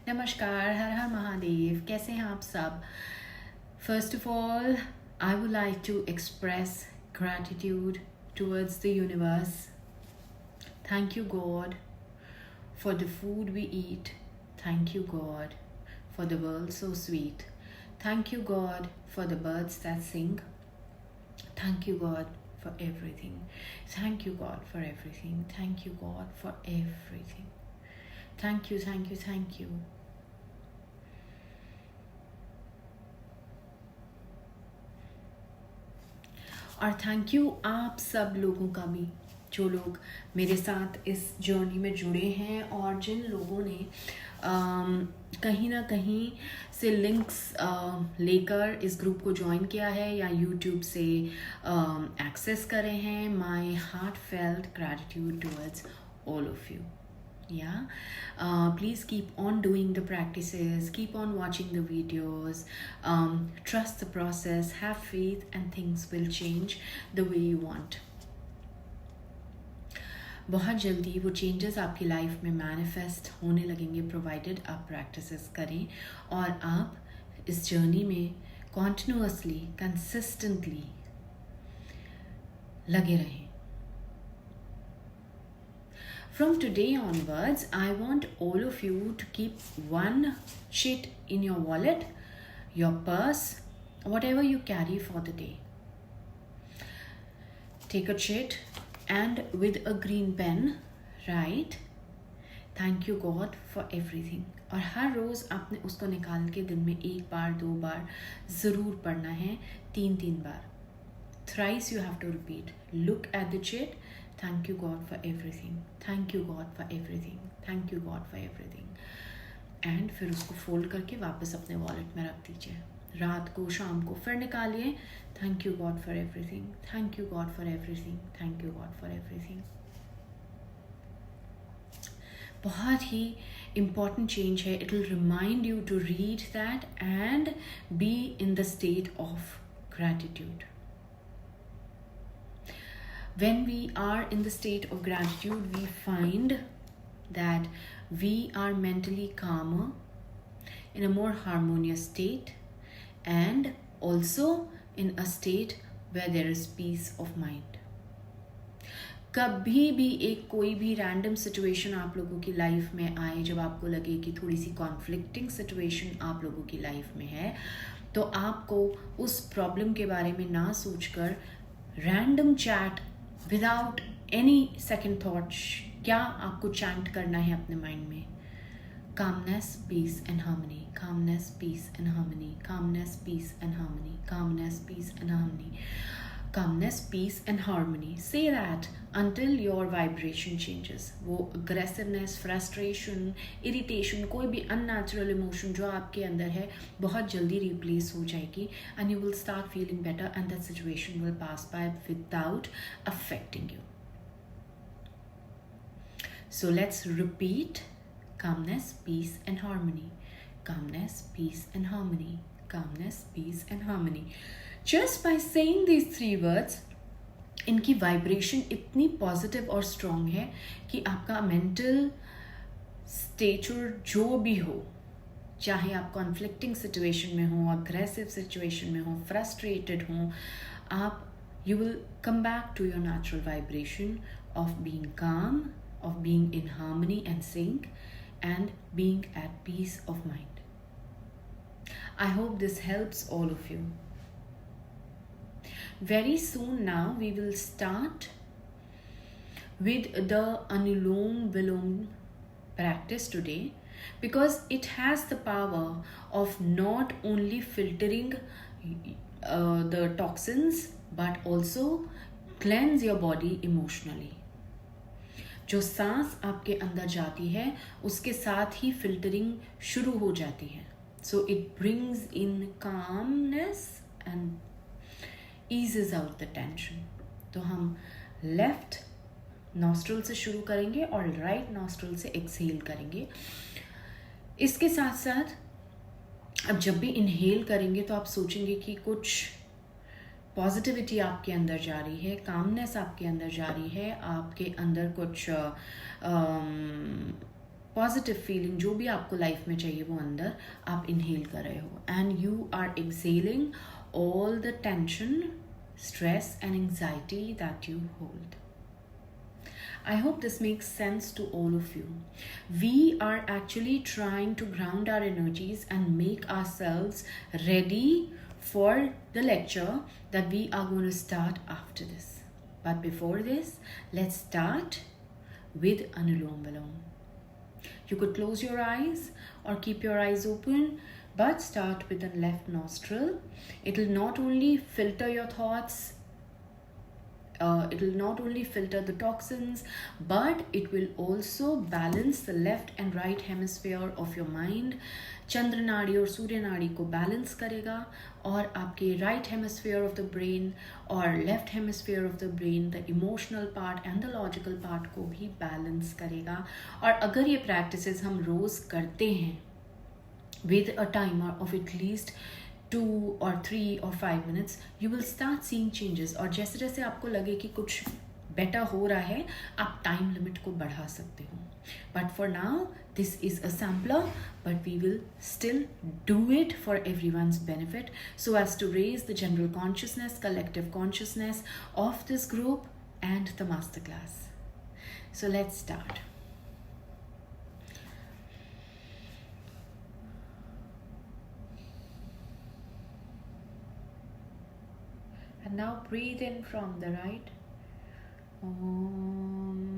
नमस्कार, हर हर महादेव। कैसे हैं आप सब? First of all, I would like to express gratitude towards the universe. Thank you, God, for the food we eat. Thank you, God, for the world so sweet. Thank you, God, for the birds that sing. Thank you, God, for everything. Thank you, God, for everything. Thank you, God, for everything. Thank you, thank you, thank you. और thank you आप सब लोगों का भी, जो लोग मेरे साथ इस जर्नी में जुड़े हैं और जिन लोगों ने कहीं ना कहीं से लिंक्स लेकर इस ग्रुप को ज्वाइन किया है या यूट्यूब से एक्सेस करे हैं। My heart felt gratitude towards all of you. Please keep on doing the practices, keep on watching the videos, trust the process, have faith, and things will change the way you want. बहुत जल्दी वो changes आपकी life में manifest होने लगेंगे, provided आप practices करें और आप इस जर्नी में कॉन्टिन्यूअसली कंसिस्टेंटली लगे रहें. From today onwards, I want all of you to keep one sheet in your wallet, your purse, whatever you carry for the day. Take a sheet and with a green pen, write, Thank you God for everything. और हर रोज़ आपने उसको निकाल के दिन में 1 बार 2 बार ज़रूर पढ़ना है, 3 बार. Thrice you have to repeat. Look at the sheet. Thank you God for everything. Thank you God for everything. Thank you God for everything. And फिर उसको फोल्ड करके वापस अपने वॉलेट में रख दीजिए. रात को शाम को फिर निकालिए. Thank you God for everything. Thank you God for everything. Thank you God for everything. बहुत ही important change है. It will remind you to read that and be in the state of gratitude. When we are in the state of gratitude, we find that we are mentally calmer, in a more harmonious state, and also in a state where there is peace of mind. कभी भी एक कोई भी random situation आप लोगों की life में आए, जब आपको लगे कि थोड़ी सी कॉन्फ्लिक्टिंग सिचुएशन आप लोगों की लाइफ में है, तो आपको उस प्रॉब्लम के बारे में ना सोचकर random chat without any second thought, क्या आपको चैंट करना है अपने माइंड में? calmness, peace and harmony, calmness, peace and harmony, calmness, peace and harmony, calmness, peace and harmony, calmness, peace and harmony. Say that until your vibration changes. वो aggressiveness, frustration, irritation, कोई भी unnatural emotion जो आपके अंदर है, बहुत जल्दी replace हो जाएगी and you will start feeling better and that situation will pass by without affecting you. So let's repeat. Calmness, peace and harmony. Calmness, peace and harmony. Calmness, peace and harmony. Just by saying these 3 words, इनकी vibration इतनी positive और strong है कि आपका mental stretcher जो भी हो, चाहे आप कॉन्फ्लिक्टिंग सिचुएशन में हो, अग्रेसिव सिचुएशन में हो, फ्रस्ट्रेटेड हो, आप you will come back to your natural vibration of being calm, of being in harmony and sync, and being at peace of mind. I hope this helps all of you. Very soon now we will start with the Anulom Vilom practice today, because it has the power of not only filtering the toxins but also cleanse your body emotionally. जो सांस आपके अंदर जाती है उसके साथ ही filtering शुरू हो जाती है. So it brings in calmness and eases out the tension. तो हम लेफ्ट नॉस्ट्रल से शुरू करेंगे और राइट नॉस्ट्रल से एक्सहेल करेंगे. इसके साथ साथ अब जब भी इनहेल करेंगे तो आप सोचेंगे कि कुछ पॉजिटिविटी आपके अंदर जा रही है, कामनेस आपके अंदर जा रही है, आपके अंदर कुछ पॉजिटिव फीलिंग जो भी आपको लाइफ में चाहिए वो अंदर आप इनहेल कर रहे हो, and you are exhaling all the tension, stress, and anxiety that you hold. I hope this makes sense to all of you. We are actually trying to ground our energies and make ourselves ready for the lecture that we are going to start after this. But before this, let's start with Anulom Vilom. You could close your eyes or keep your eyes open, but start with the left nostril. It will not only filter your thoughts, it will not only filter the toxins, but it will also balance the left and right hemisphere of your mind. चंद्र नाड़ी और सूर्य नाड़ी को balance करेगा, और आपके right hemisphere of the brain और left hemisphere of the brain, the emotional part and the logical part को भी बैलेंस करेगा. और अगर ये प्रैक्टिसेस हम रोज़ करते हैं with a timer of at least 2 or 3 or 5 minutes, you will start seeing changes. और जैसे जैसे आपको लगे कि कुछ बेटर हो रहा है, आप टाइम लिमिट को बढ़ा सकते हो. But for now this is a sampler, but we will still do it for everyone's benefit, so as to raise the general consciousness, collective consciousness of this group and the masterclass. So let's start. And now breathe in from the right. Om.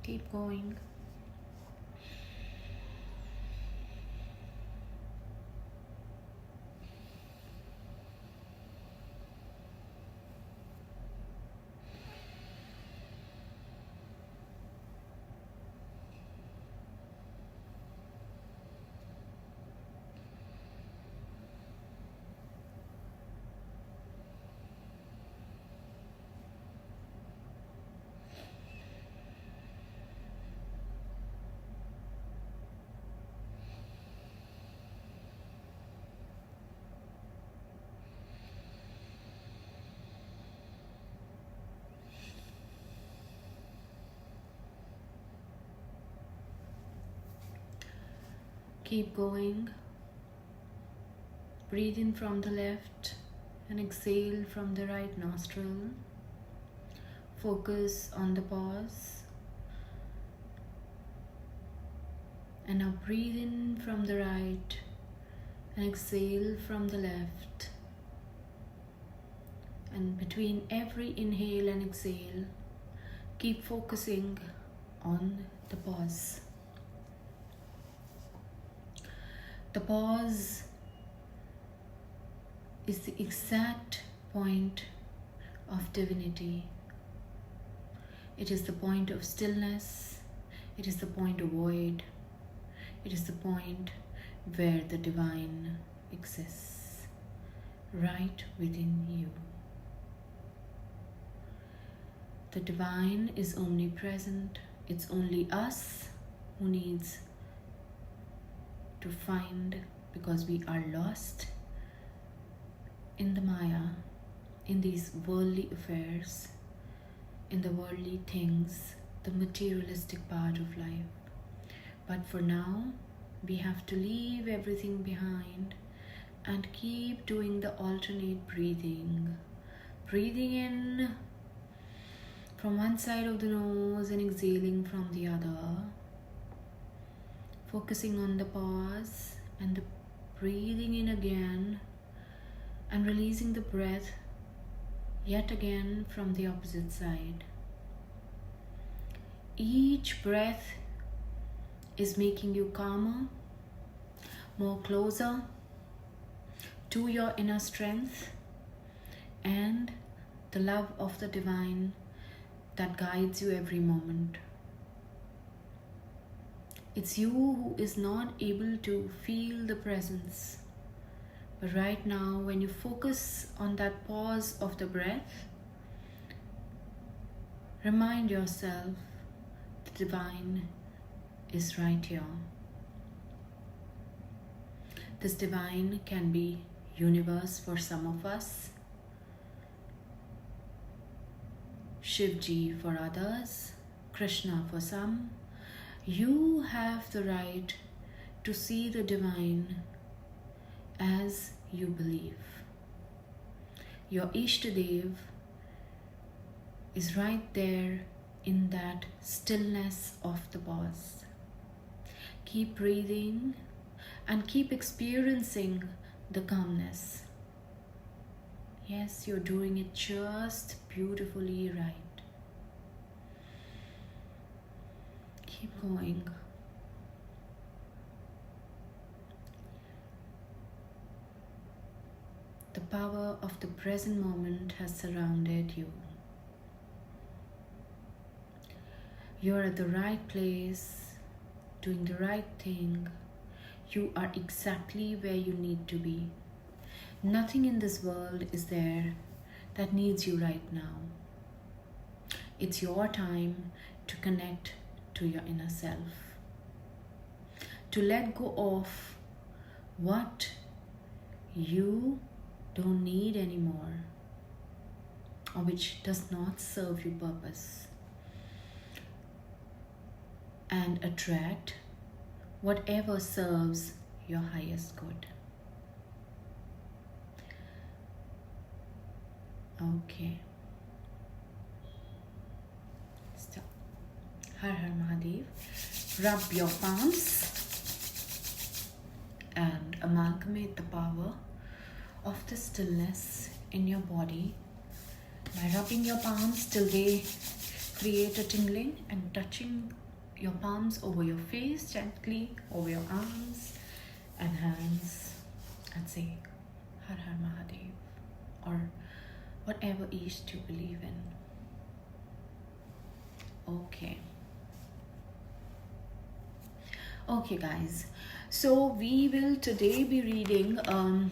Keep going. Keep going. Breathe in from the left and exhale from the right nostril. Focus on the pause. And now breathe in from the right and exhale from the left. And between every inhale and exhale, keep focusing on the pause. The pause is the exact point of divinity. It is the point of stillness. It is the point of void. It is the point where the divine exists, right within you. The divine is omnipresent. It's only us who needs to find, because we are lost in the Maya, in these worldly affairs, in the worldly things, the materialistic part of life. But for now, we have to leave everything behind and keep doing the alternate breathing. Breathing in from one side of the nose and exhaling from the other. Focusing on the pause and the breathing in again and releasing the breath yet again from the opposite side. Each breath is making you calmer, more closer to your inner strength and the love of the divine that guides you every moment. It's you who is not able to feel the presence. But right now, when you focus on that pause of the breath, remind yourself the divine is right here. This divine can be universe for some of us, Shivji for others, Krishna for some. You have the right to see the divine as you believe. Your Ishtadev is right there in that stillness of the pause. Keep breathing and keep experiencing the calmness. Yes, you're doing it just beautifully right. Keep going. The power of the present moment has surrounded you. You're at the right place, doing the right thing. You are exactly where you need to be. Nothing in this world is there that needs you right now. It's your time to connect to your inner self, to let go of what you don't need anymore or which does not serve your purpose, and attract whatever serves your highest good. Okay. Stop. Har Har Mahadev. Rub your palms and amalgamate the power of the stillness in your body by rubbing your palms till they create a tingling, and touching your palms over your face gently, over your arms and hands, and say Har Har Mahadev or whatever East you believe in. Okay guys, so we will today be reading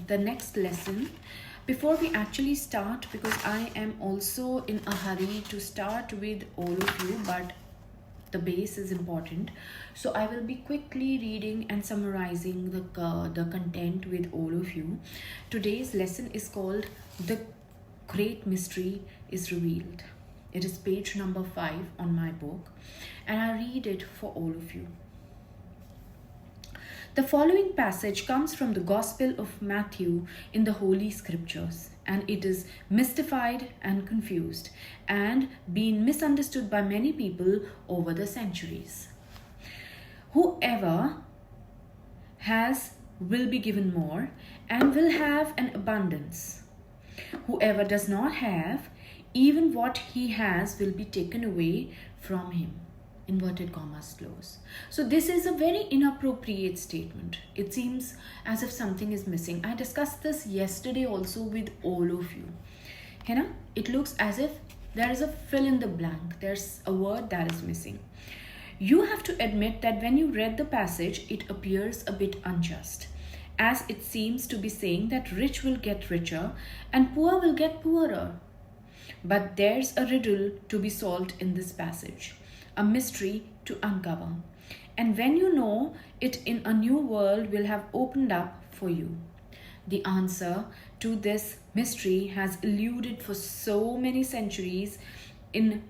the next lesson. Before we actually start, because I am also in a hurry to start with all of you, but the base is important, so I will be quickly reading and summarizing the content with all of you. Today's lesson is called The Great Mystery is Revealed. It is page number 5 on my book, and I read it for all of you. The following passage comes from the Gospel of Matthew in the Holy Scriptures, and it is mystified and confused and been misunderstood by many people over the centuries. Whoever has will be given more and will have an abundance. Whoever does not have, even what he has will be taken away from him. Inverted commas close. So this is a very inappropriate statement. It seems as if something is missing. I discussed this yesterday also with all of you. It looks as if there is a fill in the blank. There's a word that is missing. You have to admit that when you read the passage, it appears a bit unjust, as it seems to be saying that rich will get richer and poor will get poorer. But there's a riddle to be solved in this passage, a mystery to uncover. And when you know it, in a new world will have opened up for you. The answer to this mystery has eluded for so many centuries in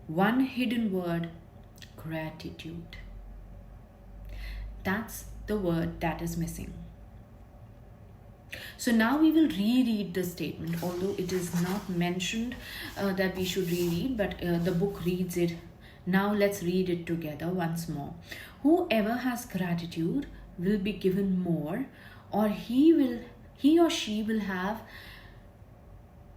one hidden word: gratitude. That's the word that is missing. So now we will reread the statement, although it is not mentioned that we should reread, but the book reads it. Now let's read it together once more. Whoever has gratitude will be given more, or he or she will have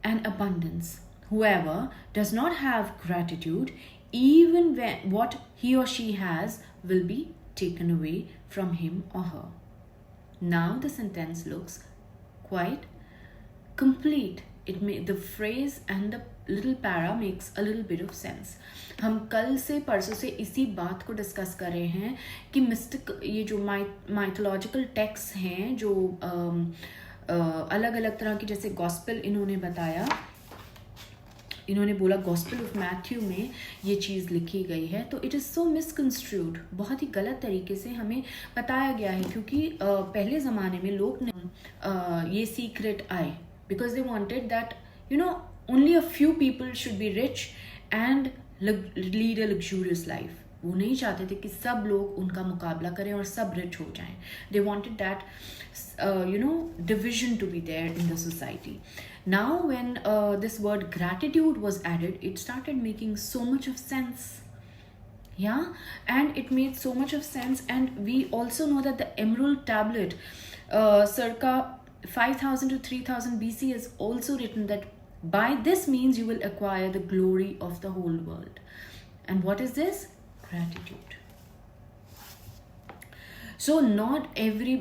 an abundance. Whoever does not have gratitude, even when what he or she has will be taken away from him or her. Now the sentence looks quite complete the phrase and the little para makes a little bit of sense. हम कल से परसों से इसी बात को discuss कर रहे हैं कि मिस्टिक ये जो माइथोलॉजिकल टेक्स्ट हैं जो अलग अलग तरह की, जैसे गॉस्पेल इन्होंने बताया, इन्होंने बोला गॉस्पेल ऑफ मैथ्यू में ये चीज़ लिखी गई है, तो इट इज़ सो मिसकंस्ट्रूड, बहुत ही गलत तरीके से हमें बताया गया है, क्योंकि पहले ज़माने में लोग ने ये सीक्रेट आए because they wanted that only a few people should be rich and lead a luxurious life. वो नहीं चाहते थे कि सब लोग उनका मुकाबला करें और सब रिच हो जाएं. They wanted that division to be there in the society. Now when this word gratitude was added, it started making so much of sense. Yeah, and it made so much of sense. And we also know that the emerald tablet circa 5000 to 3000 BC is also written that by this means you will acquire the glory of the whole world. And what is this? Gratitude. So not every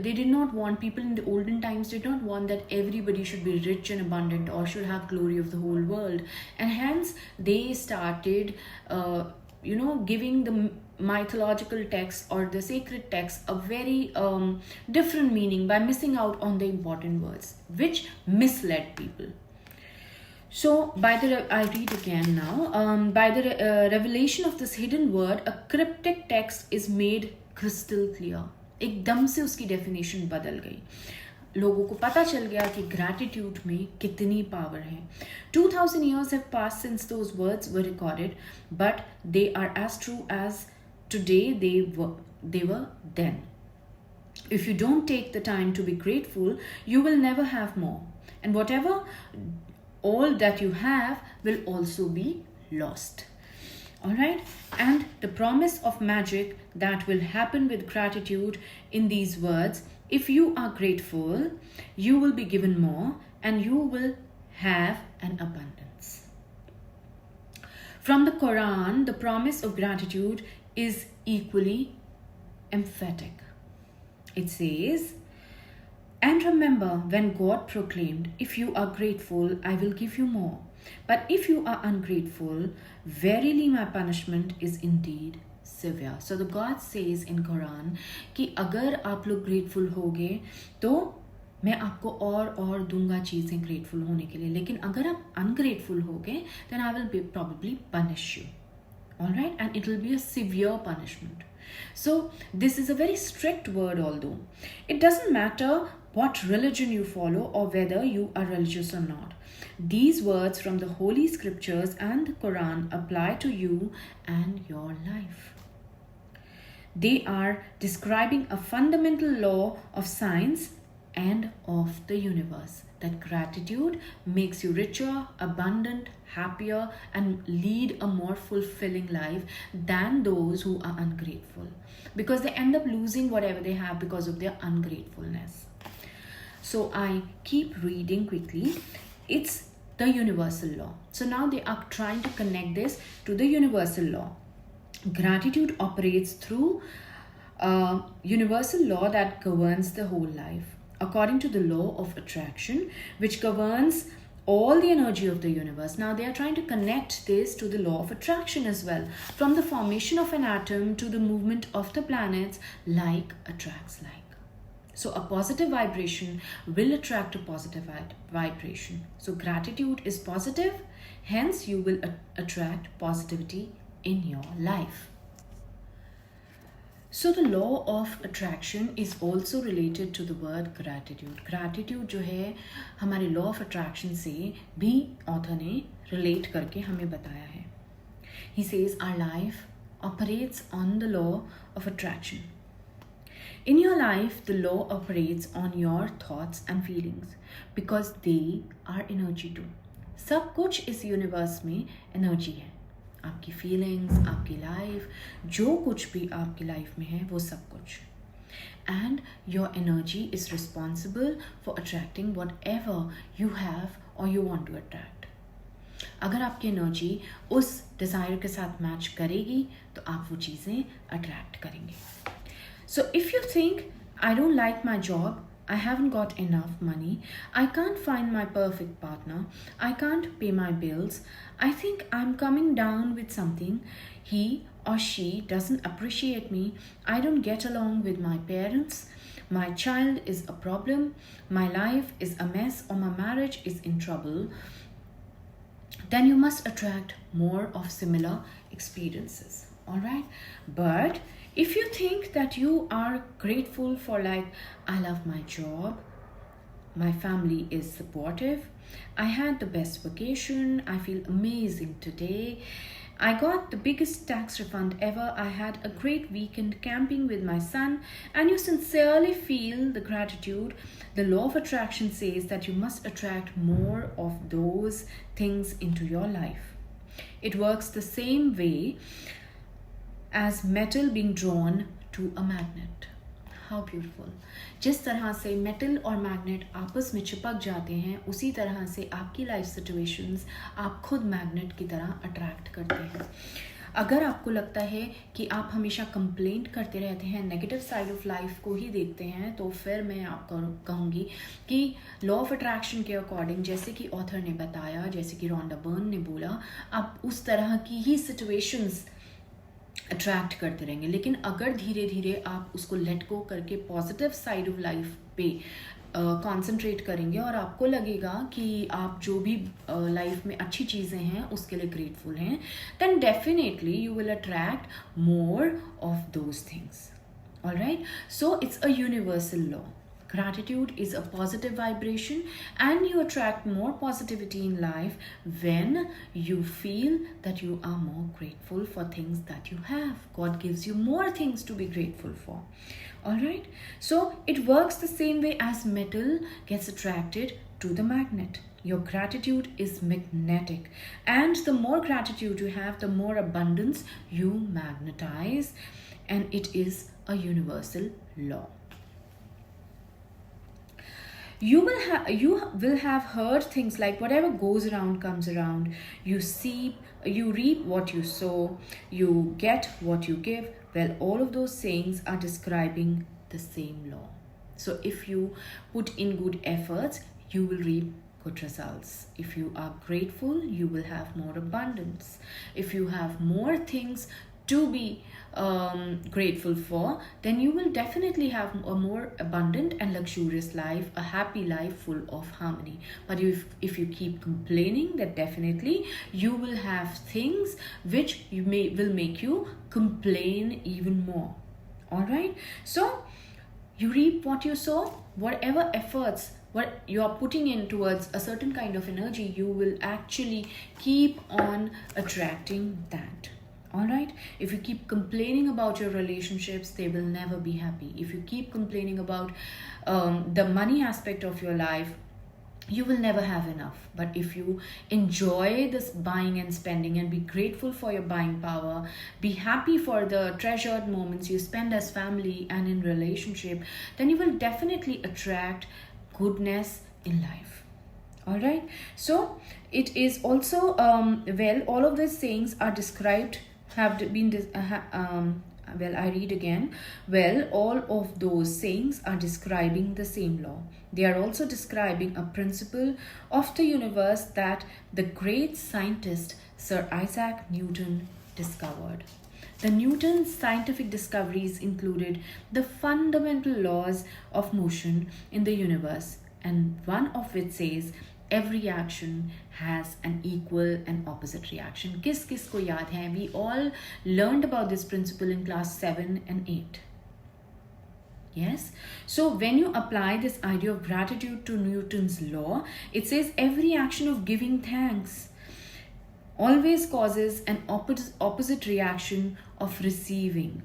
they did not want, people in the olden times did not want that everybody should be rich and abundant or should have glory of the whole world, and hence they started giving the mythological text or the sacred text a very different meaning by missing out on the important words, which misled people. So I read again now. By the revelation of this hidden word, a cryptic text is made crystal clear. एकदम से उसकी definition बदल गई. लोगों को पता चल गया कि ग्रैटिट्यूड में कितनी पावर है. 2000 years have passed since those words were recorded, but they are as true as today they were then. If you don't take the time to be grateful, you will never have more. And whatever all that you have will also be lost. All right, and the promise of magic that will happen with gratitude in these words: if you are grateful, you will be given more and you will have an abundance. From the Quran, the promise of gratitude is equally emphatic. It says, and remember when God proclaimed, if you are grateful, I will give you more. But if you are ungrateful, verily my punishment is indeed severe. So the God says in Quran कि अगर आप लोग grateful होगे तो मैं आपको और दूंगा चीज़ें grateful होने के लिए, लेकिन अगर आप ungrateful होगे then I will probably punish you. All right, and it will be a severe punishment. So this is a very strict word, although it doesn't matter what religion you follow or whether you are religious or not. These words from the holy scriptures and the Quran apply to you and your life. They are describing a fundamental law of science and of the universe, that gratitude makes you richer, abundant, happier, and lead a more fulfilling life than those who are ungrateful, because they end up losing whatever they have because of their ungratefulness. So I keep reading quickly. It's the universal law. So now they are trying to connect this to the universal law. Gratitude operates through a universal law that governs the whole life, according to the law of attraction, which governs all the energy of the universe. Now they are trying to connect this to the law of attraction as well. From the formation of an atom to the movement of the planets, like attracts like. So a positive vibration will attract a positive vibration. So gratitude is positive, hence you will attract positivity in your life. So the law of attraction is also related to the word gratitude. Gratitude जो है हमारे law of attraction से भी author ने relate करके हमें बताया है. He says our life operates on the law of attraction. In your life, the law operates on your thoughts and feelings because they are energy too. सब कुछ इस universe में energy है. आपकी फीलिंग्स, आपकी लाइफ, जो कुछ भी आपकी लाइफ में है वो सब कुछ. And your energy is responsible for attracting what ever you have और यू वॉन्ट टू अट्रैक्ट. अगर आपकी एनर्जी उस डिज़ायर के साथ मैच करेगी तो आप वो चीज़ें अट्रैक्ट करेंगे. So if you think I don't like my job, I haven't got enough money. I can't find my perfect partner. I can't pay my bills. I think I'm coming down with something. He or she doesn't appreciate me. I don't get along with my parents. My child is a problem. My life is a mess, or my marriage is in trouble. Then you must attract more of similar experiences. All right? But if you think that you are grateful for, like, I love my job, my family is supportive, I had the best vacation, I feel amazing today, I got the biggest tax refund ever, I had a great weekend camping with my son, and you sincerely feel the gratitude, the law of attraction says that you must attract more of those things into your life. It works the same way as metal being drawn to a magnet. How beautiful. जिस तरह से metal और magnet आपस में चिपक जाते हैं, उसी तरह से आपकी लाइफ सिचुएशंस आप खुद मैग्नेट की तरह अट्रैक्ट करते हैं. अगर आपको लगता है कि आप हमेशा कंप्लेंट करते रहते हैं, नेगेटिव साइड ऑफ लाइफ को ही देखते हैं, तो फिर मैं आपको कहूँगी कि लॉ ऑफ अट्रैक्शन के अकॉर्डिंग, जैसे कि ऑथर ने बताया, जैसे कि रोंडा बर्न ने बोला, आप उस तरह की ही सिचुएशंस अट्रैक्ट करते रहेंगे. लेकिन अगर धीरे धीरे आप उसको लेट गो करके पॉजिटिव साइड ऑफ लाइफ पे कॉन्सेंट्रेट करेंगे और आपको लगेगा कि आप जो भी लाइफ में अच्छी चीज़ें हैं उसके लिए ग्रेटफुल हैं, then definitely you will attract more of those things. Alright, so it's a universal law. Gratitude is a positive vibration, and you attract more positivity in life when you feel that you are more grateful for things that you have. God gives you more things to be grateful for. Alright, so it works the same way as metal gets attracted to the magnet. Your gratitude is magnetic, and the more gratitude you have, the more abundance you magnetize, and it is a universal law. You will have heard things like whatever goes around comes around. You reap what you sow. You get what you give. Well, all of those sayings are describing the same law. So if you put in good efforts, you will reap good results. If you are grateful, you will have more abundance. If you have more things to be grateful for, then you will definitely have a more abundant and luxurious life, a happy life full of harmony. But if you keep complaining, then definitely you will have things which will make you complain even more. All right, so you reap what you sow. Whatever efforts what you are putting in towards a certain kind of energy, you will actually keep on attracting that. Alright, if you keep complaining about your relationships, they will never be happy. If you keep complaining about the money aspect of your life, you will never have enough. But if you enjoy this buying and spending and be grateful for your buying power, be happy for the treasured moments you spend as family and in relationship, then you will definitely attract goodness in life. All right, so it is also well, all of these sayings are described have been well, I read again. Well, all of those sayings are describing the same law. They are also describing a principle of the universe that the great scientist Sir Isaac Newton discovered. The Newton's scientific discoveries included the fundamental laws of motion in the universe, and one of which says every action has an equal and opposite reaction. Kis ko yaad hai? We all learned about this principle in class 7 and 8. Yes, so when you apply this idea of gratitude to Newton's law, it says every action of giving thanks always causes an opposite reaction of receiving.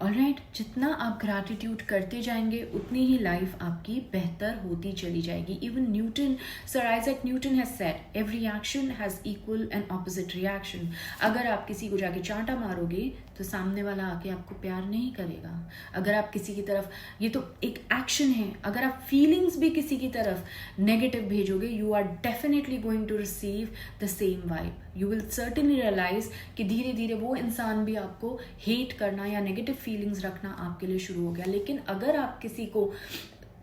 Alright, जितना आप gratitude करते जाएंगे उतनी ही life आपकी बेहतर होती चली जाएगी. Even Newton, sir Isaac Newton has said every action has equal and opposite reaction. अगर आप किसी को जाके चांटा मारोगे तो सामने वाला आके आपको प्यार नहीं करेगा. अगर आप किसी की तरफ, ये तो एक एक्शन है, अगर आप फीलिंग्स भी किसी की तरफ नेगेटिव भेजोगे, you are definitely going to receive the same vibe. You will certainly realise कि धीरे धीरे वो इंसान भी आपको हेट करना या नेगेटिव फीलिंग्स रखना आपके लिए शुरू हो गया. लेकिन अगर आप किसी को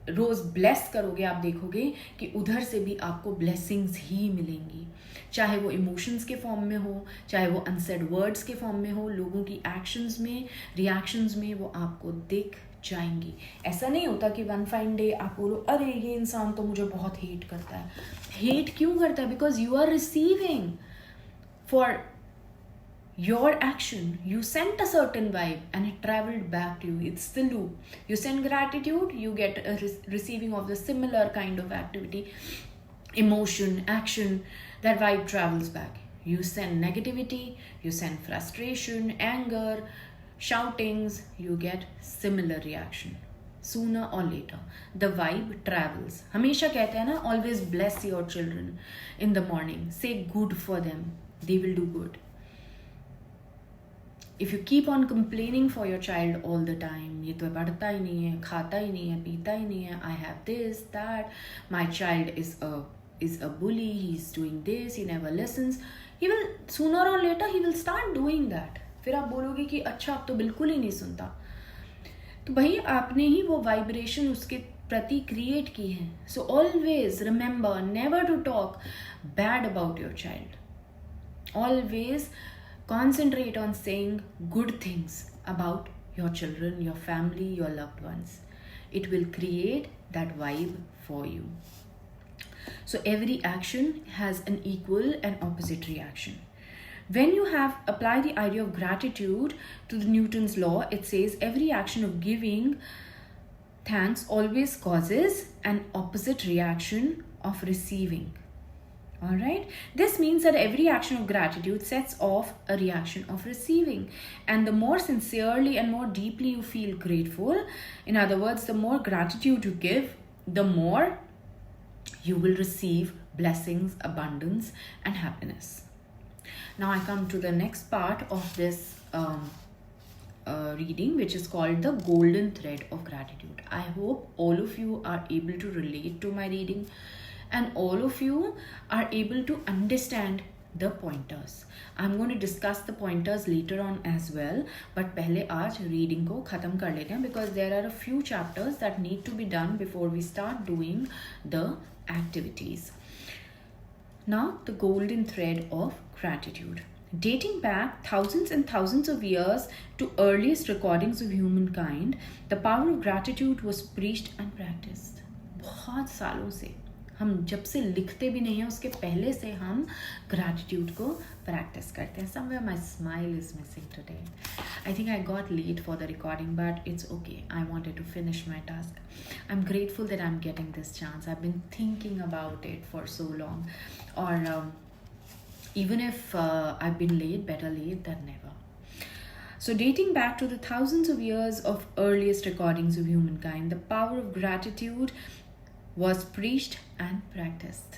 रोज ब्लेस करोगे, आप देखोगे कि उधर से भी आपको ब्लेसिंग्स ही मिलेंगी, चाहे वो इमोशंस के फॉर्म में हो, चाहे वो अनसेड वर्ड्स के फॉर्म में हो, लोगों की एक्शंस में, रिएक्शंस में वो आपको दिख जाएंगी. ऐसा नहीं होता कि वन फाइन डे आप बोलो अरे ये इंसान तो मुझे बहुत हेट करता है. हेट क्यों करता है? Because you are receiving for your action. You sent a certain vibe and it traveled back to you. It's the loop. You send gratitude, you get a receiving of the similar kind of activity, emotion, action. That vibe travels back. You send negativity, you send frustration, anger, shoutings, you get similar reaction. Sooner or later the vibe travels. हमेशा कहते हैं ना, always bless your children in the morning. Say good for them, they will do good. If you keep on complaining for your child all the time, ये तो पढ़ता ही नहीं है, खाता ही नहीं है, पीता ही नहीं है, I have this, that, my child is a bully, he's doing this, he never listens, he will sooner or later he will start doing that. फिर आप बोलोगे कि अच्छा अब तो बिल्कुल ही नहीं सुनता. तो भाई आपने ही वो वाइब्रेशन उसके प्रति क्रिएट की है. So always remember never to talk bad about your child. Always concentrate on saying good things about your children, your family, your loved ones. It will create that vibe for you. So every action has an equal and opposite reaction. When you have applied the idea of gratitude to the Newton's law, it says every action of giving thanks always causes an opposite reaction of receiving. Alright, this means that every action of gratitude sets off a reaction of receiving, and the more sincerely and more deeply you feel grateful, in other words, the more gratitude you give, the more you will receive blessings, abundance and happiness. Now I come to the next part of this reading, which is called the golden thread of gratitude. I hope all of you are able to relate to my reading and all of you are able to understand the pointers. I'm going to discuss the pointers later on as well, but पहले आज reading को ख़त्म कर लेते हैं, because there are a few chapters that need to be done before we start doing the activities. Now the golden thread of gratitude. Dating back thousands and thousands of years to earliest recordings of humankind, the power of gratitude was preached and practiced. बहुत सालों से, हम जब से लिखते भी नहीं हैं उसके पहले से हम ग्रैटिट्यूड को प्रैक्टिस करते हैं. Somewhere my smile is missing today. I think I got late for the recording, but it's okay. I wanted to finish my task. I am grateful that I am getting this chance. I have been thinking about it for so long, और even if I've been late, better late than never. So dating back to the thousands of years of earliest recordings of humankind, the power of gratitude was preached and practiced.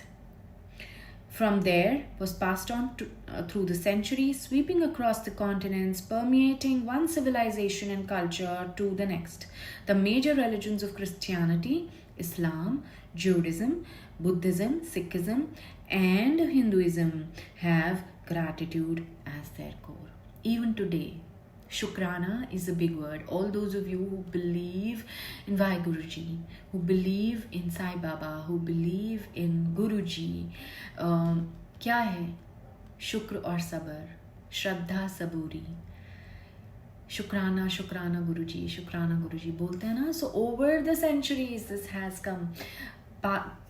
From there was passed on to, through the centuries, sweeping across the continents, permeating one civilization and culture to the next. The major religions of Christianity, Islam, Judaism, Buddhism, Sikhism, and Hinduism have gratitude as their core. Even today, Shukrana is a big word. All those of you who believe in Vaheguruji, who believe in Sai Baba, who believe in Guruji, क्या है? शुक्र और सबर, श्रद्धा सबूरी. शुक्राना शुक्राना गुरुजी, शुक्राना गुरुजी बोलते हैं ना. So over the centuries this has come,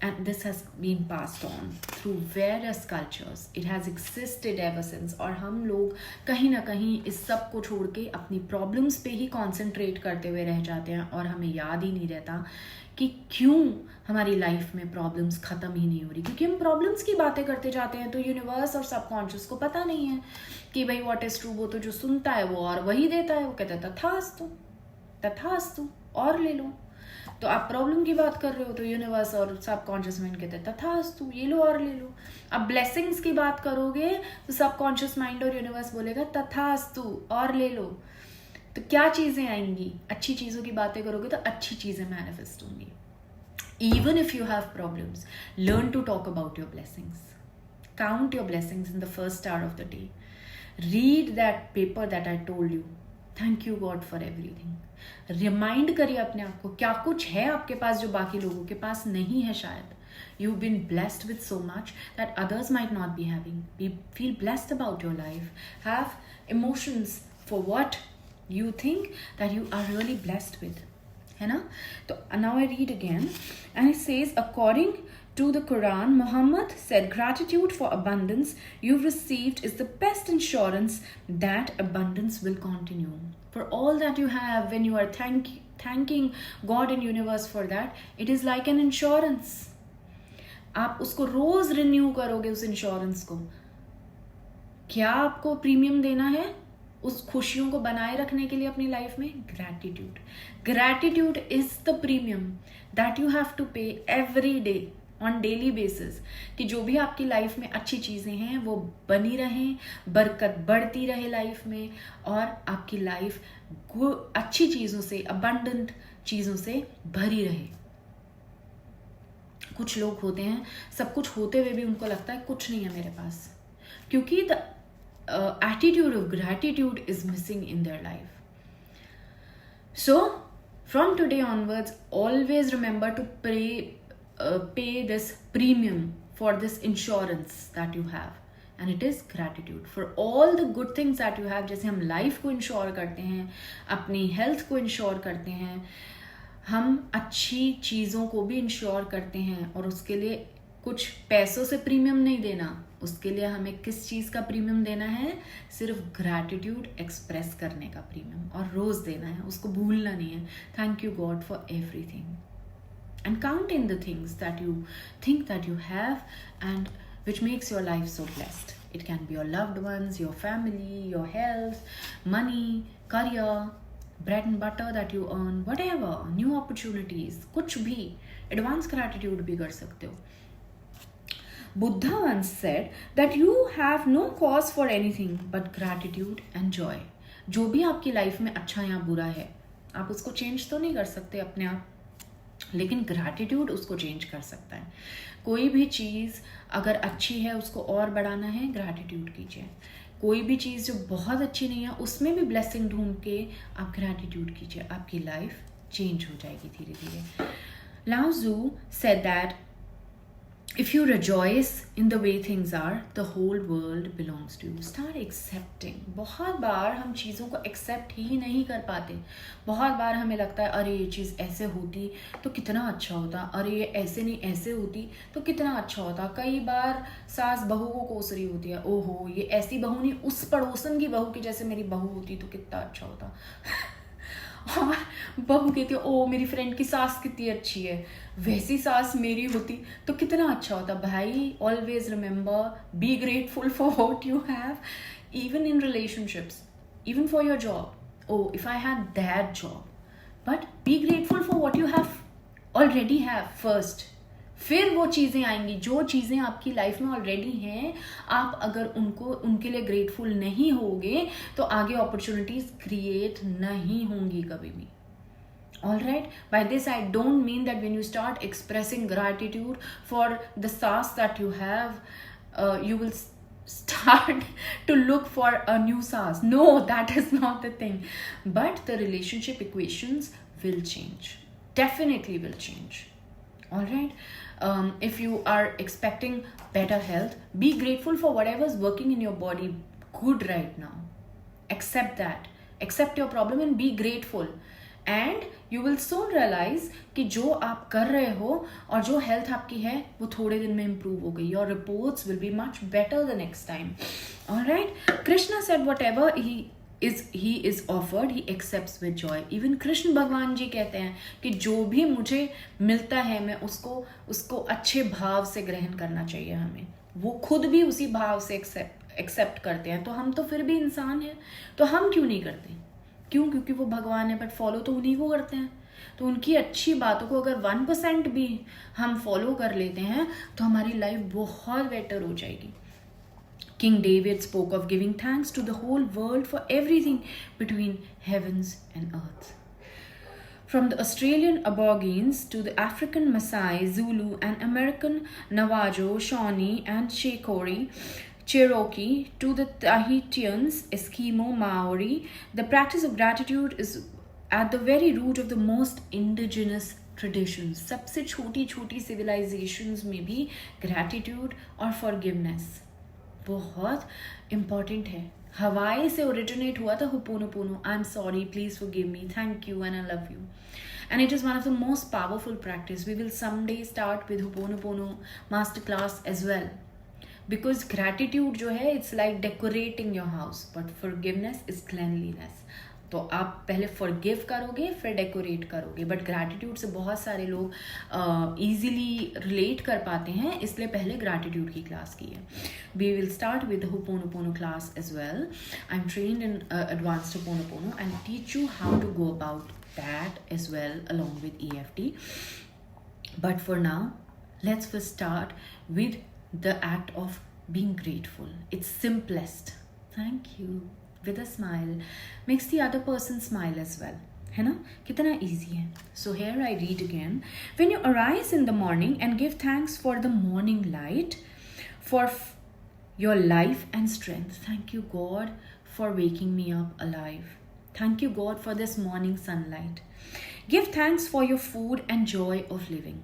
and this has been passed on through various cultures. It has existed ever since. और हम लोग कहीं ना कहीं इस सब को छोड़ के अपनी प्रॉब्लम्स पे ही कॉन्सेंट्रेट करते हुए रह जाते हैं, और हमें याद ही नहीं रहता कि क्यों हमारी लाइफ में प्रॉब्लम्स ख़त्म ही नहीं हो रही. क्योंकि हम प्रॉब्लम्स की बातें करते जाते हैं, तो यूनिवर्स और सबकॉन्शियस को पता नहीं है कि भाई व्हाट इज ट्रू. वो तो जो सुनता है वो और वही देता है. वो कहता है तथास्तु तथास्तु और ले लो. तो आप प्रॉब्लम की बात कर रहे हो तो यूनिवर्स और सबकॉन्शियस माइंड कहते हैं तथास्तु, ये लो और ले लो. अब ब्लेसिंग्स की बात करोगे तो सबकॉन्शियस माइंड और यूनिवर्स बोलेगा तथास्तु और ले लो. तो क्या चीजें आएंगी? अच्छी चीजों की बातें करोगे तो अच्छी चीजें मैनिफेस्ट होंगी. Even if you have problems, learn to talk about your blessings. Count your blessings in the first hour of the day. Read that paper that I told you thank you God for everything. Remind करिए अपने आप को क्या कुछ है आपके पास जो बाकी लोगों के पास नहीं है शायद। You've been blessed with so much that others might not be having. Feel blessed about your life. Have emotions for what you think that you are really blessed with. है ना? So now I read again, and it says, according to the Quran, Muhammad said, gratitude for abundance you've received is the best insurance that abundance will continue. For all that you have, when you are thanking God and universe for that, it is like an insurance. आप उसको रोज renew करोगे उस insurance को। क्या आपको premium देना है उस खुशियों को बनाए रखने के लिए अपनी लाइफ में? Gratitude. Gratitude is the premium that you have to pay every day on daily basis, कि जो भी आपकी लाइफ में अच्छी चीजें हैं वो बनी रहें, बरकत बढ़ती रहे लाइफ में, और आपकी लाइफ अच्छी चीजों से, अबंडेंट चीजों से भरी रहे। कुछ लोग होते हैं सब कुछ होते हुए भी उनको लगता है कुछ नहीं है मेरे पास, क्योंकि the attitude of gratitude is missing in their life. So from today onwards always remember to pay this premium for this insurance that you have, and it is gratitude for all the good things that you have. जैसे हम life को ensure करते हैं, अपनी health को ensure करते हैं, हम अच्छी चीज़ों को भी इंश्योर करते हैं, और उसके लिए कुछ पैसों से प्रीमियम नहीं देना, उसके लिए हमें किस चीज़ का प्रीमियम देना है? सिर्फ ग्रैटिट्यूड एक्सप्रेस करने का प्रीमियम, और रोज देना है, उसको भूलना नहीं है। Thank you God for everything and count in the things that you think that you have and which makes your life so blessed. It can be your loved ones, your family, your health, money, career, bread and butter that you earn, whatever, new opportunities, कुछ भी advanced gratitude भी कर सकते हो। Buddha once said that you have no cause for anything but gratitude and joy. जो भी आपकी life में अच्छा या बुरा है, आप उसको चेंज तो नहीं कर सकते अपने आप, लेकिन ग्रैटिट्यूड उसको चेंज कर सकता है। कोई भी चीज़ अगर अच्छी है उसको और बढ़ाना है, ग्रैटिट्यूड कीजिए। कोई भी चीज़ जो बहुत अच्छी नहीं है उसमें भी ब्लेसिंग ढूंढ के आप ग्रैटिट्यूड कीजिए, आपकी लाइफ चेंज हो जाएगी धीरे धीरे। लाओ zoo said that if you rejoice in the way things are, the whole world belongs to you. Start accepting. बहुत बार हम चीज़ों को एक्सेप्ट ही नहीं कर पाते। बहुत बार हमें लगता है अरे ये चीज़ ऐसे होती तो कितना अच्छा होता, अरे ये ऐसे नहीं ऐसे होती तो कितना अच्छा होता। कई बार सास बहू को कोस रही होती है, ओहो ये ऐसी बहू नहीं, उस पड़ोसन की बहू की जैसे मेरी बहू होती तो कितना अच्छा होता। और बहू कहती है ओ मेरी फ्रेंड की सास कितनी अच्छी है, वैसी सास मेरी होती तो कितना अच्छा होता। भाई always remember, be grateful for what you have, even in relationships, even for your job. Oh if I had that job, but be grateful for what you have already have first, फिर वो चीज़ें आएंगी। जो चीज़ें आपकी life में already हैं, आप अगर उनके लिए ग्रेटफुल नहीं होगे तो आगे अपॉर्चुनिटीज क्रिएट नहीं होंगी कभी भी। All right, by this I don't mean that when you start expressing gratitude for the sauce that you have, you will start to look for a new sauce. No, that is not the thing. But the relationship equations will change. Definitely will change. All right. If you are expecting better health, be grateful for whatever is working in your body good right now. Accept that. Accept your problem and be grateful. And you will soon realize कि जो आप कर रहे हो और जो health आपकी है वो थोड़े दिन में improve हो गई. Your reports will be much better the next time. Alright? Krishna said whatever he is offered, he accepts with joy. Even Krishna भगवान जी कहते हैं कि जो भी मुझे मिलता है मैं उसको अच्छे भाव से ग्रहण करना चाहिए हमें. वो खुद भी उसी भाव से एक्सेप्ट करते हैं. तो हम तो फिर भी इंसान हैं, तो हम क्यों नहीं करते? क्यों? क्योंकि वो भगवान है, बट फॉलो तो उन्हीं को करते हैं. तो उनकी अच्छी बातों को अगर 1% भी हम फॉलो कर लेते हैं तो हमारी लाइफ बहुत बेटर हो जाएगी. King David spoke of giving thanks to the whole world for everything between heavens and earth. From the Australian Aborigines to the African Maasai, Zulu and American Navajo, Shawnee and Shakori, Cherokee to the Tahitians, Eskimo, Maori, the practice of gratitude is at the very root of the most indigenous traditions. सबसे छोटी छोटी civilizations में भी gratitude और forgiveness बहुत important है. हवाई से originate हुआ था Ho'oponopono. I'm sorry, please forgive me, thank you and I love you. And it is one of the most powerful practice. We will someday start with Ho'oponopono masterclass as well. Because gratitude जो है it's like decorating your house, but forgiveness is cleanliness. तो आप पहले forgive करोगे फिर decorate करोगे, but gratitude से बहुत सारे लोग easily relate कर पाते हैं, इसलिए पहले gratitude की class की है. We will start with the Ho'oponopono class as well. I'm trained in advanced Ho'oponopono and teach you how to go about that as well along with EFT. But for now, let's first start with the act of being grateful. It's simplest. Thank you with a smile makes the other person smile as well. है ना? कितना easy है. So here I read again. When you arise in the morning and give thanks for the morning light, for your life and strength. Thank you, God, for waking me up alive. Thank you, God, for this morning sunlight. Give thanks for your food and joy of living.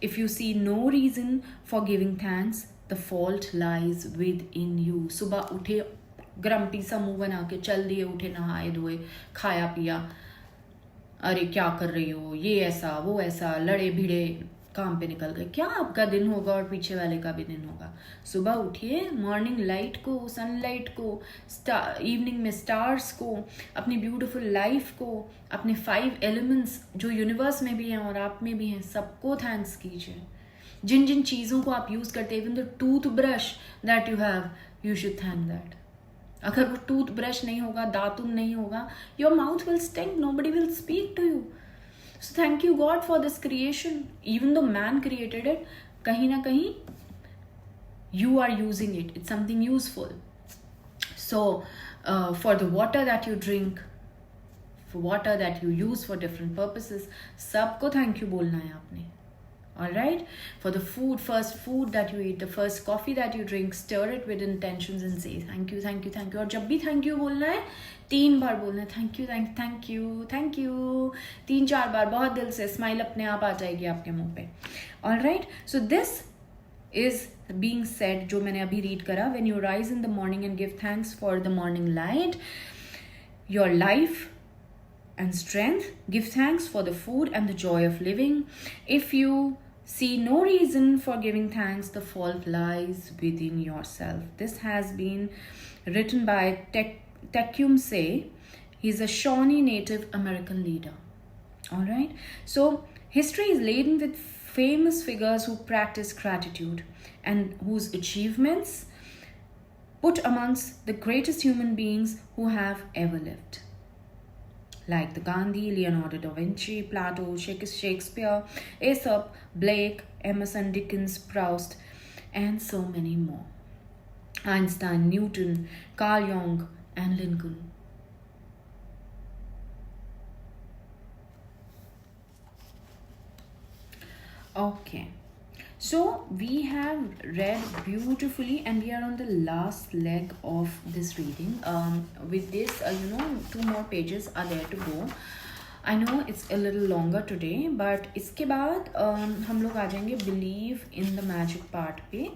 If you see no reason for giving thanks, the fault lies within you. सुबह उठे grumpy सा मुंह बना के चल दिए, उठे नहाए धोए खाया पिया, अरे क्या कर रही हो, ये ऐसा वो ऐसा, लड़े भिड़े काम पे निकल गए. क्या आपका दिन होगा और पीछे वाले का भी दिन होगा. सुबह उठिए, मॉर्निंग लाइट को, सनलाइट को, इवनिंग में स्टार्स को, अपनी ब्यूटीफुल लाइफ को, अपने 5 एलिमेंट्स जो यूनिवर्स में भी हैं और आप में भी हैं, सबको थैंक्स कीजिए. जिन जिन चीज़ों को आप यूज़ करते हैं, even the toothbrush that you have, you should thank that. अगर वो टूथ ब्रश नहीं होगा, दातुन नहीं होगा, your mouth will stink, nobody will speak to you. So thank you, God, for this creation. Even though man created it, kahin na kahin you are using it. It's something useful. So for the water that you drink, for water that you use for different purposes, सबको thank you बोलना है आपने. All right? For the food, first food that you eat, the first coffee that you drink, stir it with intentions and say thank you, thank you, thank you. और जब भी thank you बोलना है, 3 बार बोलना है. thank you, thank you, thank you. 3-4 बार बहुत दिल से, स्माइल अपने आप आ जाएगी आपके मुंह पे. All right? So this is being said, जो मैंने अभी read करा. When you rise in the morning and give thanks for the morning light, your life and strength, give thanks for the food and the joy of living. If you see no reason for giving thanks, the fault lies within yourself. This has been written by Tecumseh. He's a Shawnee Native American leader. All right. So history is laden with famous figures who practice gratitude and whose achievements put amongst the greatest human beings who have ever lived. Like the Gandhi, Leonardo da Vinci, Plato, Shakespeare, Aesop, Blake, Emerson, Dickens, Proust, and so many more. Einstein, Newton, Carl Jung, and Lincoln. Okay. So we have read beautifully and we are on the last leg of this reading. With this, 2 more pages are there to go. I know it's a little longer today, but इसके बाद हम लोग आ जाएंगे believe in the magic part पे,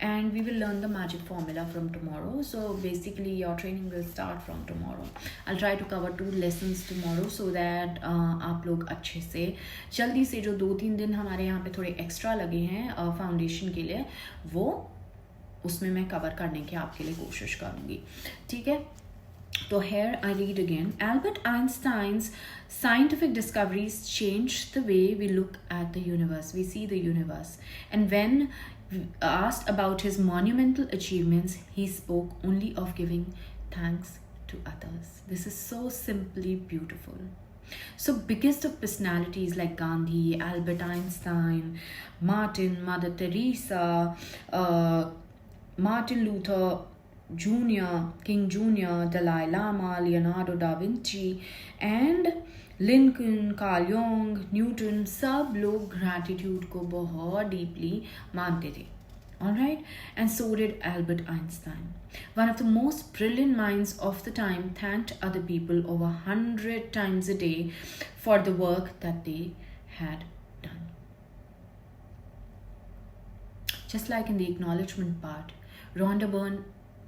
and we will learn the magic formula from tomorrow. So basically your training will start from tomorrow. I'll try to cover 2 lessons tomorrow so that आप लोग अच्छे से जल्दी से, जो 2-3 दिन हमारे यहाँ पे थोड़े एक्स्ट्रा लगे हैं फाउंडेशन के लिए, वो उसमें मैं कवर करने की आपके लिए कोशिश करूँगी. ठीक है. So here I read again. Albert Einstein's scientific discoveries changed the way we look at the universe. We see the universe. And when asked about his monumental achievements, he spoke only of giving thanks to others. This is so simply beautiful. So biggest of personalities like Gandhi, Albert Einstein, Mother Teresa, Martin Luther Jr., King Jr., Dalai Lama, Leonardo da Vinci, and Lincoln, Carl Jung, Newton, सब लोग gratitude को बहुत deeply मानते थे. Alright, and so did Albert Einstein. One of the most brilliant minds of the time thanked other people over 100 times a day for the work that they had done. Just like in the acknowledgement part, Rhonda Byrne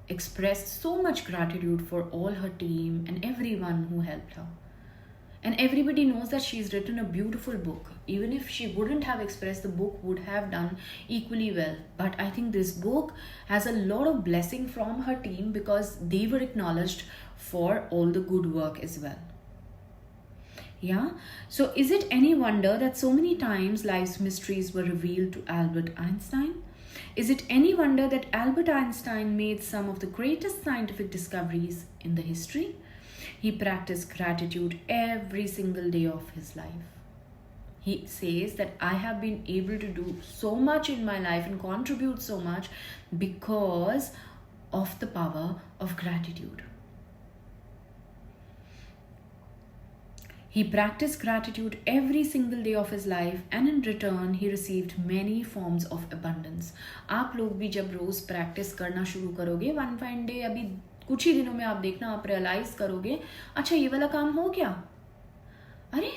expressed so much gratitude for all her team and everyone who helped her. And everybody knows that she's written a beautiful book. Even if she wouldn't have expressed, the book would have done equally well. But I think this book has a lot of blessing from her team because they were acknowledged for all the good work as well. Yeah, so is it any wonder that so many times life's mysteries were revealed to Albert Einstein? Is it any wonder that Albert Einstein made some of the greatest scientific discoveries in the history? He practiced gratitude every single day of his life. He says that I have been able to do so much in my life and contribute so much because of the power of gratitude. He practiced gratitude every single day of his life and in return he received many forms of abundance. आप लोग भी जब रोज practice करना शुरू करोगे, one fine day अभी कुछ ही दिनों में आप देखना, आप रियलाइज करोगे अच्छा ये वाला काम हो गया, अरे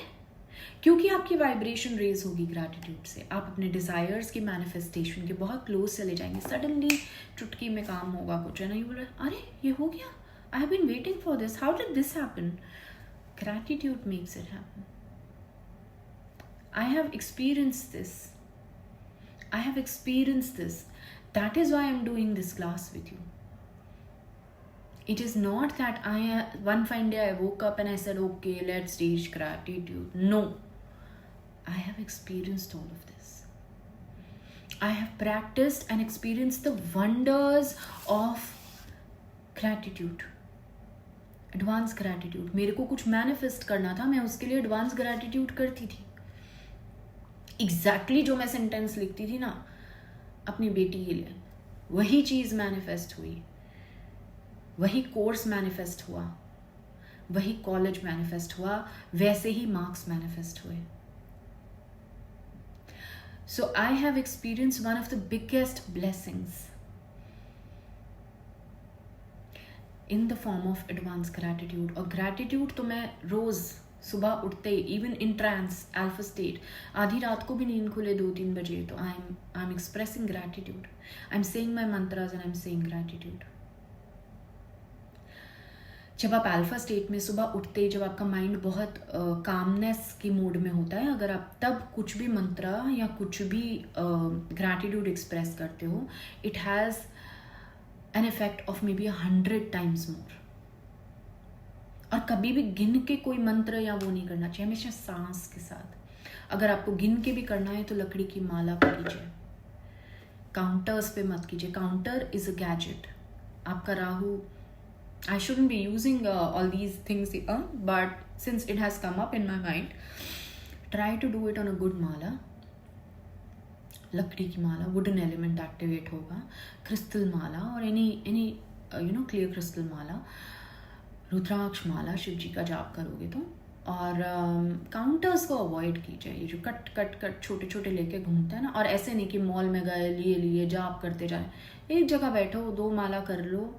क्योंकि आपकी वाइब्रेशन रेज होगी ग्रैटिट्यूड से, आप अपने डिजायर्स की मैनिफेस्टेशन के बहुत क्लोज चले जाएंगे. सडनली चुटकी में काम होगा कुछ है ना, यू बोल अरे ये हो गया, I have been waiting for this, how did this happen. Gratitude makes it happen. I have experienced this. I have experienced this. That is why I am doing this class with you. It is not that one fine day I woke up and I said, okay, let's teach gratitude. No. I have experienced all of this. I have practiced and experienced the wonders of gratitude. Advance gratitude. मेरे को कुछ manifest करना था, मैं उसके लिए advance gratitude करती थी. एग्जैक्टली जो मैं सेंटेंस लिखती थी ना अपनी बेटी के लिए, वही चीज़ मैनिफेस्ट हुई, वही कोर्स मैनिफेस्ट हुआ, वही कॉलेज मैनिफेस्ट हुआ, वैसे ही मार्क्स मैनिफेस्ट हुए. So I have experience one of the biggest blessings in the form of advanced gratitude. और gratitude तो मैं रोज सुबह उठते even in trance alpha state, आधी रात को भी नींद खुले 2-3 बजे तो I am expressing gratitude, I am saying my mantras and I am saying gratitude. जब आप अल्फा स्टेट में सुबह उठते, जब आपका माइंड बहुत कामनेस की मोड में होता है, अगर आप तब कुछ भी मंत्र या कुछ भी ग्रैटिट्यूड एक्सप्रेस करते हो, it has an effect of maybe 100 times more. और कभी भी गिन के कोई मंत्र या वो नहीं करना चाहिए, हमेशा सांस के साथ. अगर आपको गिन के भी करना है तो लकड़ी की माला पे कीजिए, काउंटर्स पे मत कीजिए. Counter is a gadget. आपका Rahu, I shouldn't be using all these things but since it has come up in my mind, try to do it on a good mala. लकड़ी की माला, वुडन एलिमेंट एक्टिवेट होगा, crystal माला और any clear crystal माला, रुद्राक्ष माला, शिव जी का जाप करोगे तो. और काउंटर्स को अवॉइड कीजिए, ये जो कट छोटे छोटे लेके घूमते हैं ना. और ऐसे नहीं कि मॉल में गए लिए जाप करते जाए, एक जगह बैठो 2 माला कर लो,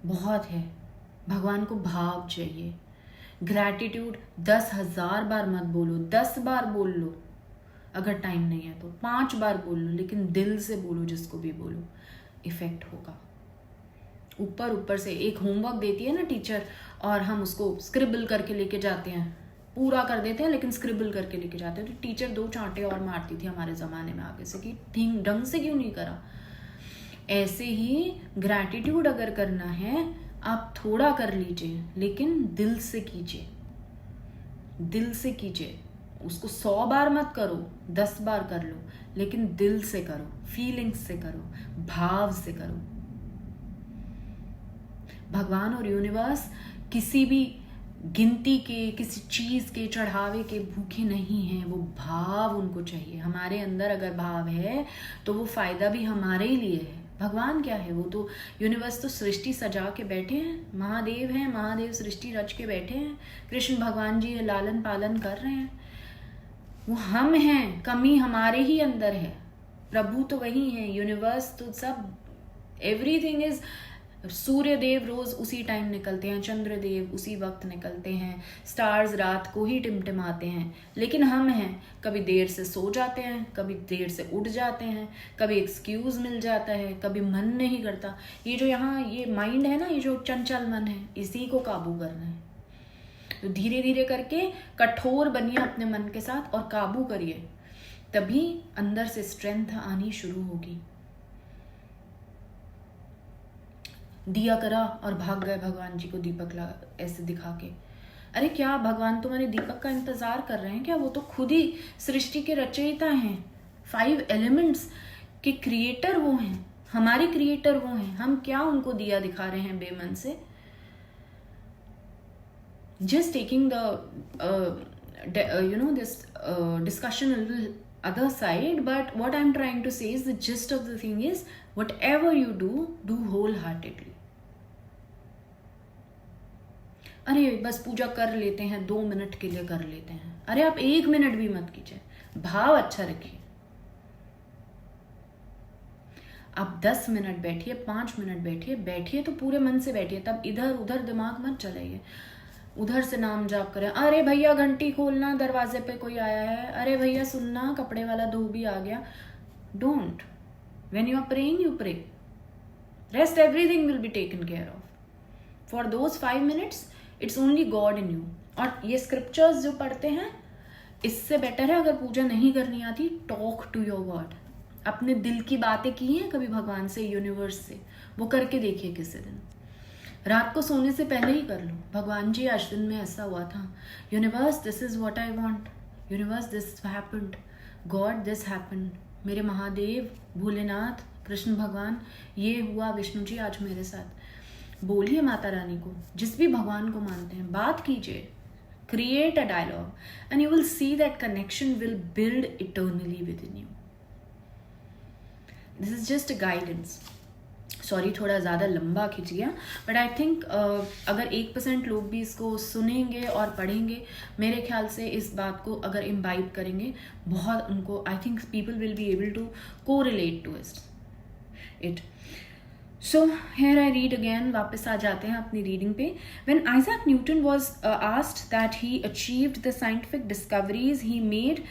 बहुत है. भगवान को भाव चाहिए. ग्रैटिट्यूड 10,000 बार मत बोलो, 10 बार बोल लो, अगर टाइम नहीं है तो 5 बार बोल लो, लेकिन दिल से बोलो, जिसको भी बोलो इफेक्ट होगा. ऊपर से एक होमवर्क देती है ना टीचर, और हम उसको स्क्रिबल करके लेके जाते हैं, पूरा कर देते हैं लेकिन स्क्रिबल करके लेके जाते हैं, तो टीचर 2 चांटे और मारती थी हमारे ज़माने में आगे से कि ढंग से क्यों नहीं करा. ऐसे ही ग्रैटिट्यूड अगर करना है आप थोड़ा कर लीजिए, लेकिन दिल से कीजिए, दिल से कीजिए. उसको 100 बार मत करो, 10 बार कर लो, लेकिन दिल से करो, फीलिंग्स से करो, भाव से करो. भगवान और यूनिवर्स किसी भी गिनती के, किसी चीज के, चढ़ावे के भूखे नहीं हैं. वो भाव उनको चाहिए. हमारे अंदर अगर भाव है तो वो फायदा भी हमारे ही लिए है. भगवान क्या है, वो तो यूनिवर्स तो सृष्टि सजा के बैठे हैं, महादेव हैं, महादेव सृष्टि रच के बैठे हैं, कृष्ण भगवान जी लालन पालन कर रहे हैं. वो हम हैं, कमी हमारे ही अंदर है. प्रभु तो वही है, यूनिवर्स तो सब, एवरीथिंग इज, सूर्य देव रोज उसी टाइम निकलते हैं, चंद्र देव उसी वक्त निकलते हैं, स्टार्स रात को ही टिमटिमाते हैं, लेकिन हम हैं कभी देर से सो जाते हैं, कभी देर से उठ जाते हैं, कभी एक्सक्यूज मिल जाता है, कभी मन नहीं करता। ये जो यहाँ ये माइंड है ना, ये जो चंचल मन है, इसी को काबू करना है। तो धीरे धीरे करके कठोर बनिए अपने मन के साथ और काबू करिए, तभी अंदर से स्ट्रेंथ आनी शुरू होगी। दिया करा और भाग गए भगवान जी को दीपक ऐसे दिखा के। अरे क्या भगवान तुम्हारे दीपक का इंतजार कर रहे हैं क्या? वो तो खुद ही सृष्टि के रचयिता हैं, 5 एलिमेंट्स के क्रिएटर वो हैं, हमारे क्रिएटर वो हैं। हम क्या उनको दिया दिखा रहे हैं बेमन से? Just taking the this discussion a little other side, but what I'm trying to say is the gist of the thing is, whatever you do wholeheartedly. अरे बस पूजा कर लेते हैं, 2 मिनट के लिए कर लेते हैं। अरे आप 1 मिनट भी मत कीजिए, भाव अच्छा रखिए। आप 10 मिनट बैठिए, 5 मिनट बैठिए तो पूरे मन से बैठिए, तब इधर उधर दिमाग मत चलाइए। उधर से नाम जाप करें, अरे भैया घंटी खोलना, दरवाजे पे कोई आया है, अरे भैया सुनना, कपड़े वाला धोबी आ गया। Don't, when you are praying you pray, rest everything will be taken care of. For those 5 minutes it's only God in you. और ये स्क्रिप्चर्स जो पढ़ते हैं, इससे बेटर है, अगर पूजा नहीं करनी आती, टॉक टू योर गॉड। अपने दिल की बातें की हैं कभी भगवान से, यूनिवर्स से? वो करके देखिए किसी दिन, रात को सोने से पहले ही कर लो। भगवान जी आज दिन में ऐसा हुआ था, universe this is what I want, universe this happened, God this happened, मेरे महादेव, भोलेनाथ, कृष्ण भगवान, ये हुआ, विष्णु जी आज मेरे साथ। बोलिए माता रानी को, जिस भी भगवान को मानते हैं, बात कीजिए, create a dialogue and you will see that connection will build eternally within you. This is just a guidance. Sorry थोड़ा ज़्यादा लंबा खिंच गया, बट आई थिंक अगर 1% लोग भी इसको सुनेंगे और पढ़ेंगे, मेरे ख्याल से इस बात को अगर इम्बाइब करेंगे, बहुत उनको, I think people will be able to को relate to it. So here I read again, वापस आ जाते हैं अपनी रीडिंग पे। When Isaac Newton was asked that he achieved the scientific discoveries he made,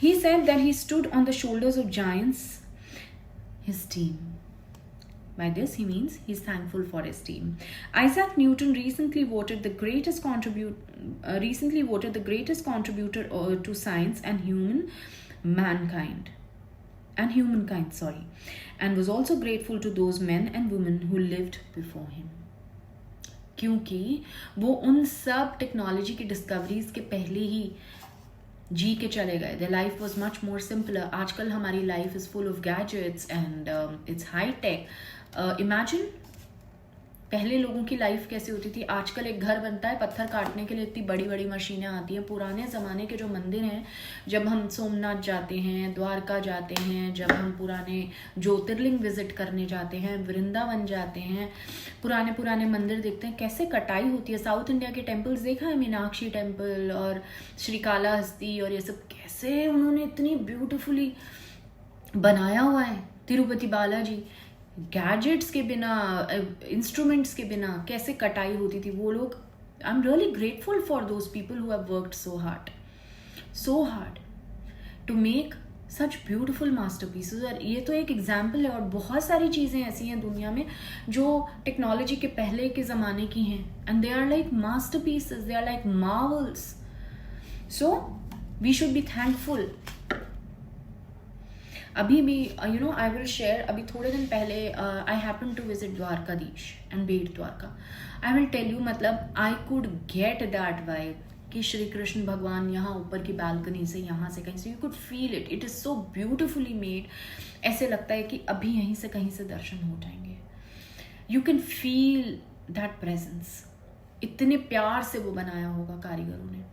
he said that he stood on the shoulders of giants, his team. By this he means he's thankful for his team. Isaac Newton recently voted the greatest contributor to science and humankind, and was also grateful to those men and women who lived before him. क्योंकि वो उन सब technology की discoveries के पहले ही जी के चले गए। The life was much more simpler. आजकल हमारी life is full of gadgets and it's high tech. Imagine पहले लोगों की लाइफ कैसी होती थी। आजकल एक घर बनता है, पत्थर काटने के लिए इतनी बड़ी बड़ी मशीनें आती हैं। पुराने ज़माने के जो मंदिर हैं, जब हम सोमनाथ जाते हैं, द्वारका जाते हैं, जब हम पुराने ज्योतिर्लिंग विजिट करने जाते हैं, वृंदावन जाते हैं, पुराने पुराने मंदिर देखते हैं, कैसे कटाई होती है। साउथ इंडिया के टेम्पल्स देखा है, मीनाक्षी टेम्पल और श्रीकालाहस्ती और ये सब, कैसे उन्होंने इतनी ब्यूटिफुली बनाया हुआ है। तिरुपति बालाजी, गैजेट्स के बिना, इंस्ट्रूमेंट्स के बिना कैसे कटाई होती थी वो लोग। I am really grateful for those people who have worked so hard to make such beautiful masterpieces. और ये तो एक एग्जाम्पल है, और बहुत सारी चीज़ें ऐसी हैं दुनिया में जो टेक्नोलॉजी के पहले के ज़माने की हैं, and they are like masterpieces, they are like marvels. So we should be thankful. अभी भी आई विल शेयर, अभी थोड़े दिन पहले I happen to visit Dwarkadhish and Bet Dwarka. I will tell you, मतलब I could get that vibe कि श्री कृष्ण भगवान यहाँ ऊपर की बालकनी से, यहाँ से कहीं से, you could feel it. It is so beautifully made. ऐसे लगता है कि अभी यहीं से कहीं से दर्शन हो जाएंगे। You can feel that presence. इतने प्यार से वो बनाया होगा कारीगरों ने।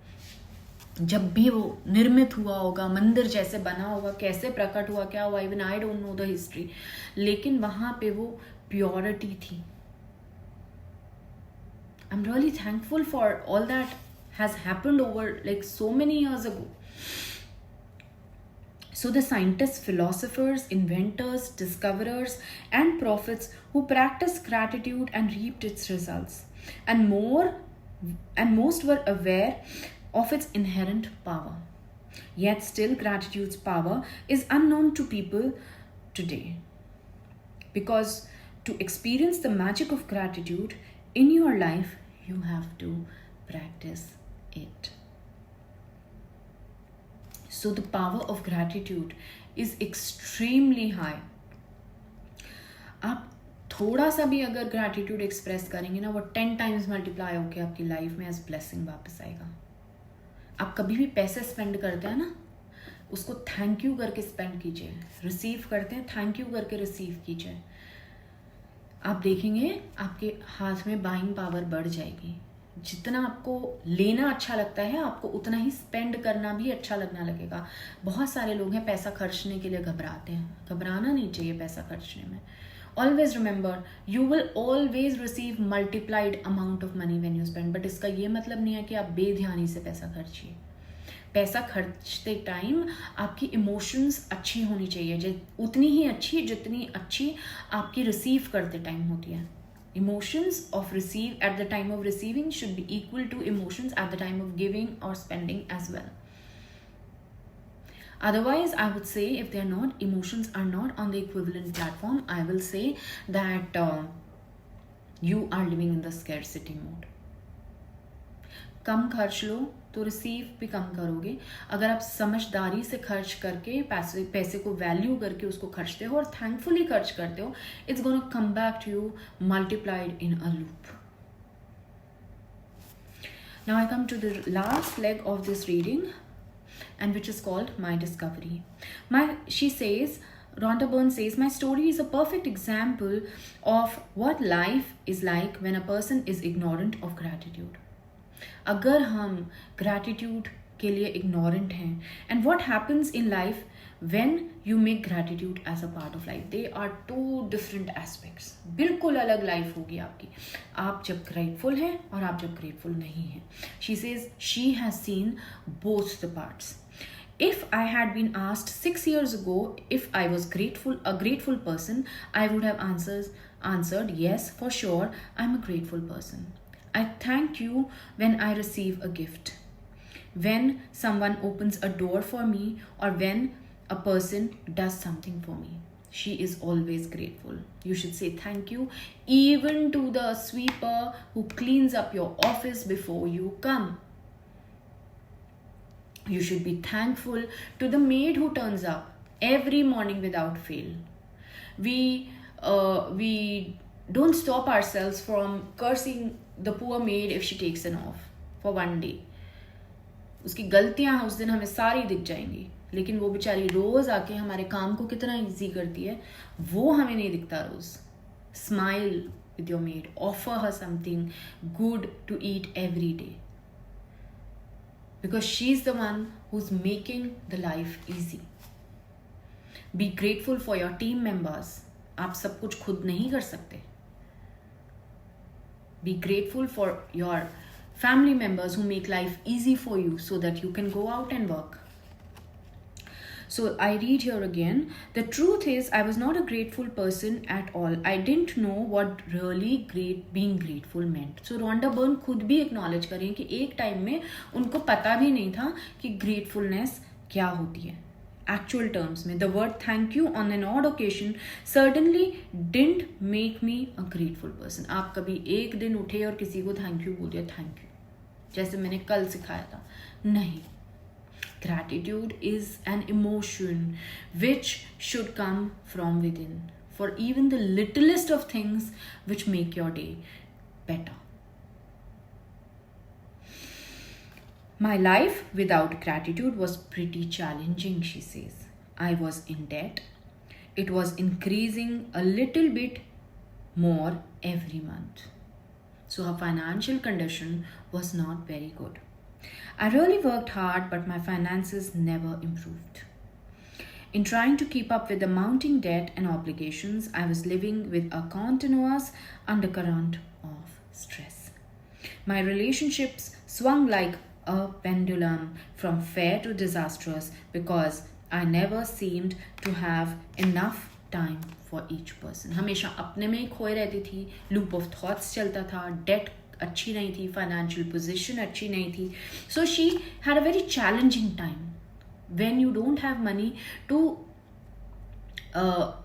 जब भी वो निर्मित हुआ होगा, मंदिर जैसे बना होगा, कैसे प्रकट हुआ, क्या हुआ, even I don't know the history, लेकिन वहां पे वो प्योरिटी थी। आई am really thankful for all that has happened over like so many years ago. So the scientists, philosophers, inventors, discoverers, and prophets who practiced gratitude and reaped its results, and most were aware of its inherent power. Yet still gratitude's power is unknown to people today. Because to experience the magic of gratitude in your life, you have to practice it. So the power of gratitude is extremely high. आप थोड़ा सा भी अगर gratitude express करेंगे ना, वो 10 times multiply होकर आपकी लाइफ में एज ब्लेसिंग वापस आएगा. आप कभी भी पैसे स्पेंड करते हैं ना, उसको थैंक यू करके स्पेंड कीजिए. रिसीव करते हैं, थैंक यू करके रिसीव कीजिए. आप देखेंगे आपके हाथ में बाइंग पावर बढ़ जाएगी. जितना आपको लेना अच्छा लगता है, आपको उतना ही स्पेंड करना भी अच्छा लगना लगेगा. बहुत सारे लोग हैं पैसा खर्चने के लिए घबराते हैं. घबराना नहीं चाहिए पैसा खर्चने में. Always remember, you will always receive multiplied amount of money when you spend. But इसका ये मतलब नहीं है कि आप बेध्यानी से पैसा खर्चिए. पैसा खर्चते टाइम आपकी इमोशंस अच्छी होनी चाहिए, उतनी ही अच्छी जितनी अच्छी आपकी रिसीव करते टाइम होती है. Emotions of receive at the time of receiving should be equal to emotions at the time of giving or spending as well. Otherwise, I would say if they are not, emotions are not on the equivalent platform, I will say that you are living in the scarcity mode. कम खर्च लो तो receive भी कम करोगे. अगर आप समझदारी से खर्च करके पैसे को वैल्यू करके उसको खर्चते हो और थैंकफुली खर्च करते हो, it's gonna come back to you multiplied in a loop. Now I come to the last leg of this reading, and which is called My Discovery. Rhonda Byrne says, my story is a perfect example of what life is like when a person is ignorant of gratitude. अगर हम gratitude के लिए ignorant हैं, and what happens in life when you make gratitude as a part of life, they are two different aspects. बिल्कुल अलग life होगी आपकी, आप जब grateful हैं और आप जब grateful नहीं हैं. She says she has seen both the parts. If I had been asked 6 years ago if I was a grateful person, I would have answered yes, for sure, I'm a grateful person. I thank you when I receive a gift, when someone opens a door for me, or when a person does something for me. She is always grateful. You should say thank you even to the sweeper who cleans up your office before you come. You should be thankful to the maid who turns up every morning without fail. We don't stop ourselves from cursing the poor maid if she takes an off for one day. उसकी गलतियां उस दिन हमें सारी दिख जाएंगी, लेकिन वो बेचारी रोज आके हमारे काम को कितना इजी करती है, वो हमें नहीं दिखता रोज. Smile with your maid. Offer her something good to eat every day. Because she's the one who's making the life easy. Be grateful for your team members. आप सब कुछ खुद नहीं कर सकते. Be grateful for your family members who make life easy for you so that you can go out and work. So I read here again. The truth is, I was not a grateful person at all. I didn't know what really being grateful meant. So Rhonda Byrne खुद भी acknowledge करें कि एक time में उनको पता भी नहीं था कि gratefulness क्या होती है. Actual terms में, the word thank you on an odd occasion certainly didn't make me a grateful person. आप कभी एक दिन उठे और किसी को thank you बोल दिया thank you, जैसे मैंने कल सिखाया था? नहीं. Gratitude is an emotion which should come from within, for even the littlest of things which make your day better. My life without gratitude was pretty challenging, she says. I was in debt. It was increasing a little bit more every month. So her financial condition was not very good. I really worked hard, but my finances never improved. In trying to keep up with the mounting debt and obligations, I was living with a continuous undercurrent of stress. My relationships swung like a pendulum from fair to disastrous because I never seemed to have enough time for each person. हमेशा अपने में ही खोए रहती थी, loop of thoughts चलता था, debt अच्छी नहीं थी, financial position अच्छी नहीं थी. So she had a very challenging time. When you don't have money to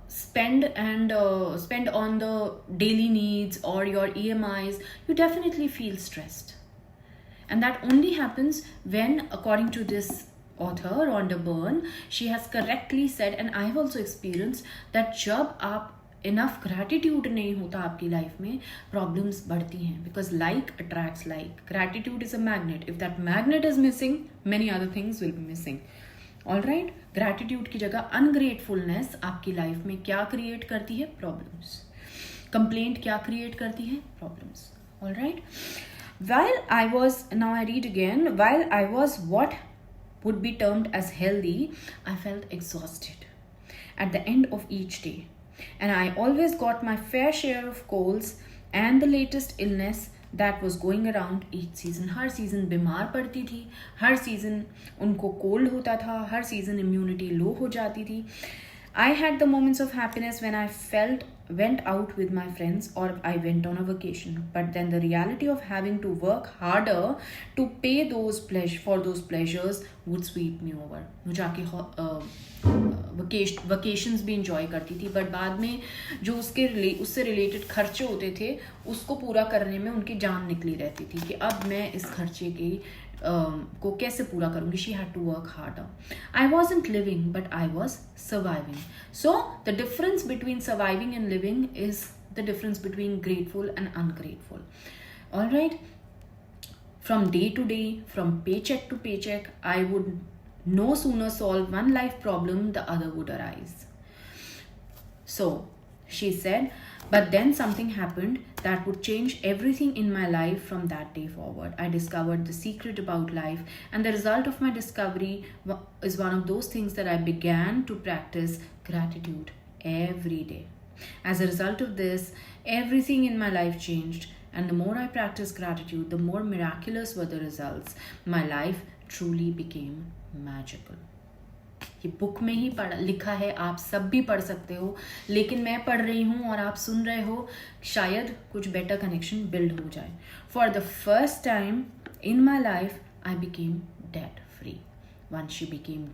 spend on the daily needs or your EMIs, you definitely feel stressed. And that only happens when, according to this author Rhonda Byrne, she has correctly said, and I have also experienced, that जब आप enough gratitude नहीं होता आपकी life में, problems बढ़ती हैं, because like attracts like. Gratitude is a magnet. If that magnet is missing, many other things will be missing. Alright, gratitude की जगह अनग्रेटफुलनेस आपकी लाइफ में क्या क्रिएट करती है? प्रॉब्लम्स. कंप्लेंट क्या क्रिएट करती है? Problems. Alright. While I was, now I read again, while I was what would be termed as healthy, I felt exhausted at the end of each day. And I always got my fair share of colds and the latest illness that was going around each season. Her season बीमार पड़ती थी, हर season उनको cold होता था, हर season immunity low हो जाती थी. I had the moments of happiness when I went out with my friends or I went on a vacation. But then the reality of having to work harder to pay for those pleasures would sweep me over. मैं जाके vacations भी enjoy करती थी, but बाद में जो उससे related खर्चे होते थे उसको पूरा करने में उनकी जान निकली रहती थी कि अब मैं इस खर्चे की को कैसे पूरा करूंगी. She had to work harder. I wasn't living but I was surviving. So the difference between surviving and living is the difference between grateful and ungrateful. Alright. From day to day, from paycheck to paycheck, I would no sooner solve one life problem, the other would arise. So, she said, but then something happened that would change everything in my life from that day forward. I discovered the secret about life, and the result of my discovery is one of those things that I began to practice gratitude every day. As a result of this, everything in my life changed. And the more I practiced gratitude, the more miraculous were the results. My life truly became magical. ये book में ही लिखा है, आप सब भी पढ़ सकते हो, लेकिन मैं पढ़ रही हूँ और आप सुन रहे हो, शायद कुछ बेटर कनेक्शन बिल्ड हो जाए. For the first time in my life, I became debt free. Once she became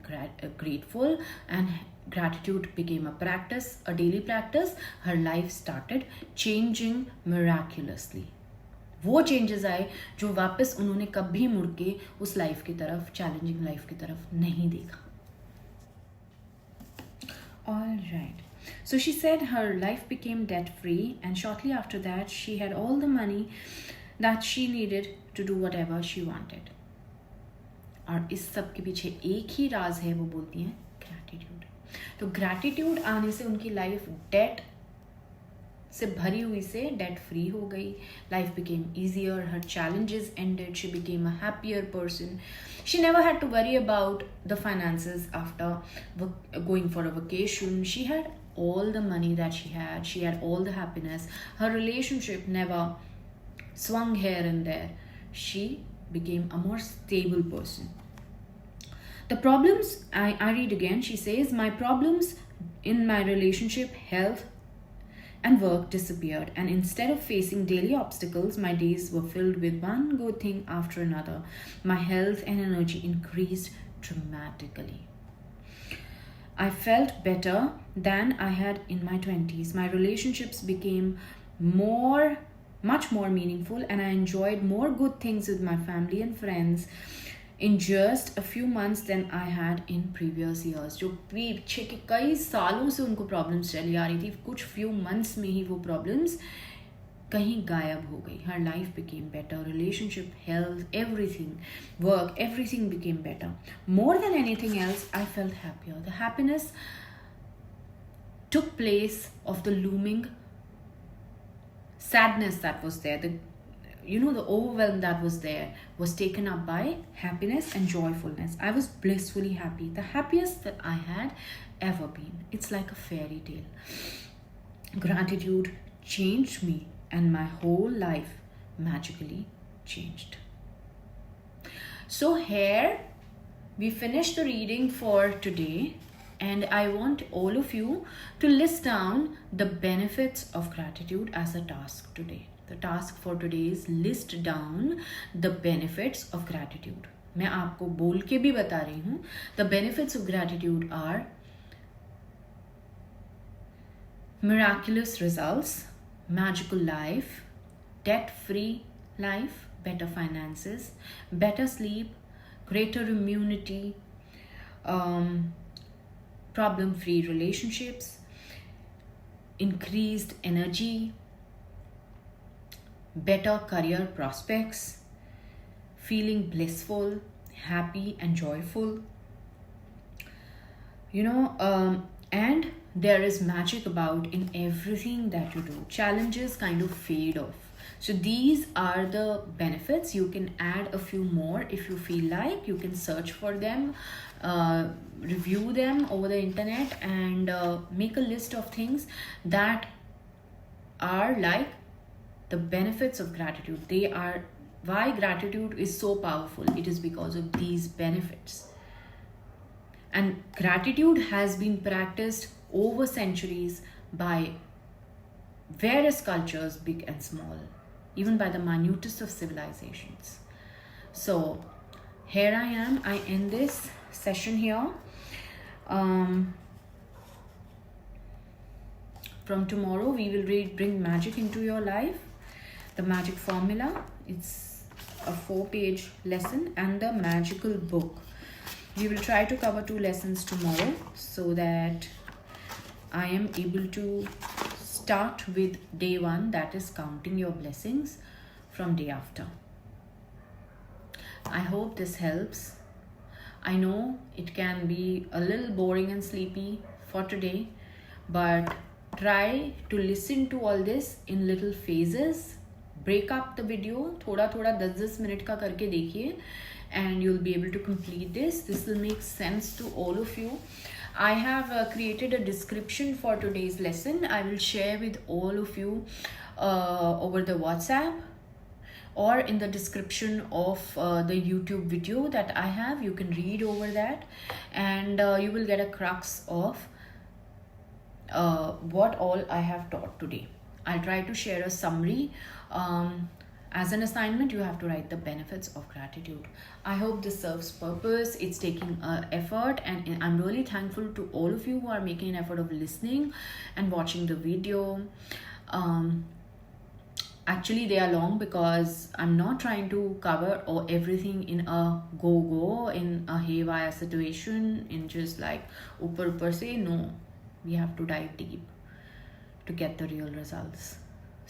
grateful and gratitude became a practice, a daily practice, her life started changing miraculously. वो changes आए जो वापस उन्होंने कभी मुड़ के उस लाइफ की तरफ, चैलेंजिंग लाइफ की तरफ नहीं देखा. All right. So she said her life became debt free, and shortly after that she had all the money that she needed to do whatever she wanted. और इस सब के पीछे एक ही राज है, वो बोलती हैं ग्रैटिट्यूड. तो ग्रैटिट्यूड आने से उनकी लाइफ डेट से भरी हुई से डेट फ्री हो गई. Life became easier, her challenges ended, she became a happier person. She never had to worry about the finances after going for a vacation. She had all the money that she had all the happiness. Her relationship never swung here and there. She became a more stable person. The problems, I read again, she says, my problems in my relationship, health, and work disappeared. And instead of facing daily obstacles, my days were filled with one good thing after another. My health and energy increased dramatically. I felt better than I had in my 20s. My relationships became much more meaningful, and I enjoyed more good things with my family and friends in just a few months than I had in previous years. जो पीछे के कई सालों से उनको problems चली आ रही थी, कुछ few months में ही वो प्रॉब्लम्स कहीं गायब हो गई. Her life became better, relationship, health, everything, work, everything became better. More than anything else, I felt happier. The happiness took place of the looming sadness that was there. The overwhelm that was there was taken up by happiness and joyfulness. I was blissfully happy, the happiest that I had ever been. It's like a fairy tale. Gratitude changed me, and my whole life magically changed. So here we finished the reading for today, and I want all of you to list down the benefits of gratitude as a task today. The task for today is list down the benefits of gratitude. मैं आपको बोल के भी बता रही हूँ. The benefits of gratitude are miraculous results, magical life, debt-free life, better finances, better sleep, greater immunity, problem-free relationships, increased energy, better career prospects, feeling blissful, happy and joyful. And there is magic about in everything that you do. Challenges kind of fade off. So these are the benefits. You can add a few more if you feel like. You can search for them, review them over the internet, and make a list of things that are like the benefits of gratitude. They are why gratitude is so powerful. It is because of these benefits. And gratitude has been practiced over centuries by various cultures, big and small, even by the minutest of civilizations. So here I am. I end this session here. From tomorrow, we will bring magic into your life. The magic formula. It's a 4-page lesson and the magical book. We will try to cover 2 lessons tomorrow so that I am able to start with day 1, that is counting your blessings, from day after. I hope this helps. I know it can be a little boring and sleepy for today, but try to listen to all this in little phases. Break up the video, थोड़ा 10-10 minute का करके देखिए, and you'll be able to complete this. This will make sense to all of you. I have created a description for today's lesson. I will share with all of you over the WhatsApp or in the description of the YouTube video that I have. You can read over that, and you will get a crux of what all I have taught today. I'll try to share a summary. As an assignment, you have to write the benefits of gratitude. I hope this serves purpose. It's taking effort, and I'm really thankful to all of you who are making an effort of listening and watching the video. Actually, they are long because I'm not trying to cover everything in a go, in a haywire situation, in just like upar se. No, we have to dive deep to get the real results.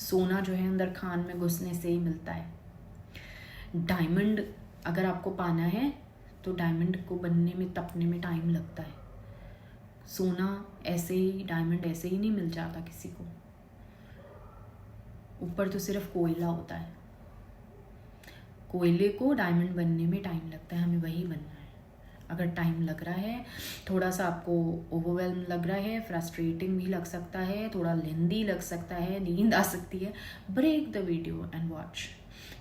सोना जो है अंदर खान में घुसने से ही मिलता है. Diamond अगर आपको पाना है तो डायमंड को बनने में, तपने में टाइम लगता है. सोना ऐसे ही, डायमंड ऐसे ही नहीं मिल जाता किसी को. ऊपर तो सिर्फ कोयला होता है. कोयले को डायमंड बनने में टाइम लगता है. हमें वही बनना है. अगर टाइम लग रहा है, थोड़ा सा आपको ओवरवेल्म लग रहा है, फ्रस्ट्रेटिंग भी लग सकता है, थोड़ा लेंदी लग सकता है, नींद आ सकती है, break the video and watch.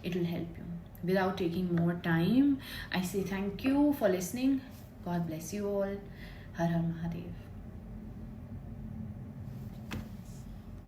It will help you. Without taking more time, I say thank you for listening. God bless you all. Har Har Mahadev.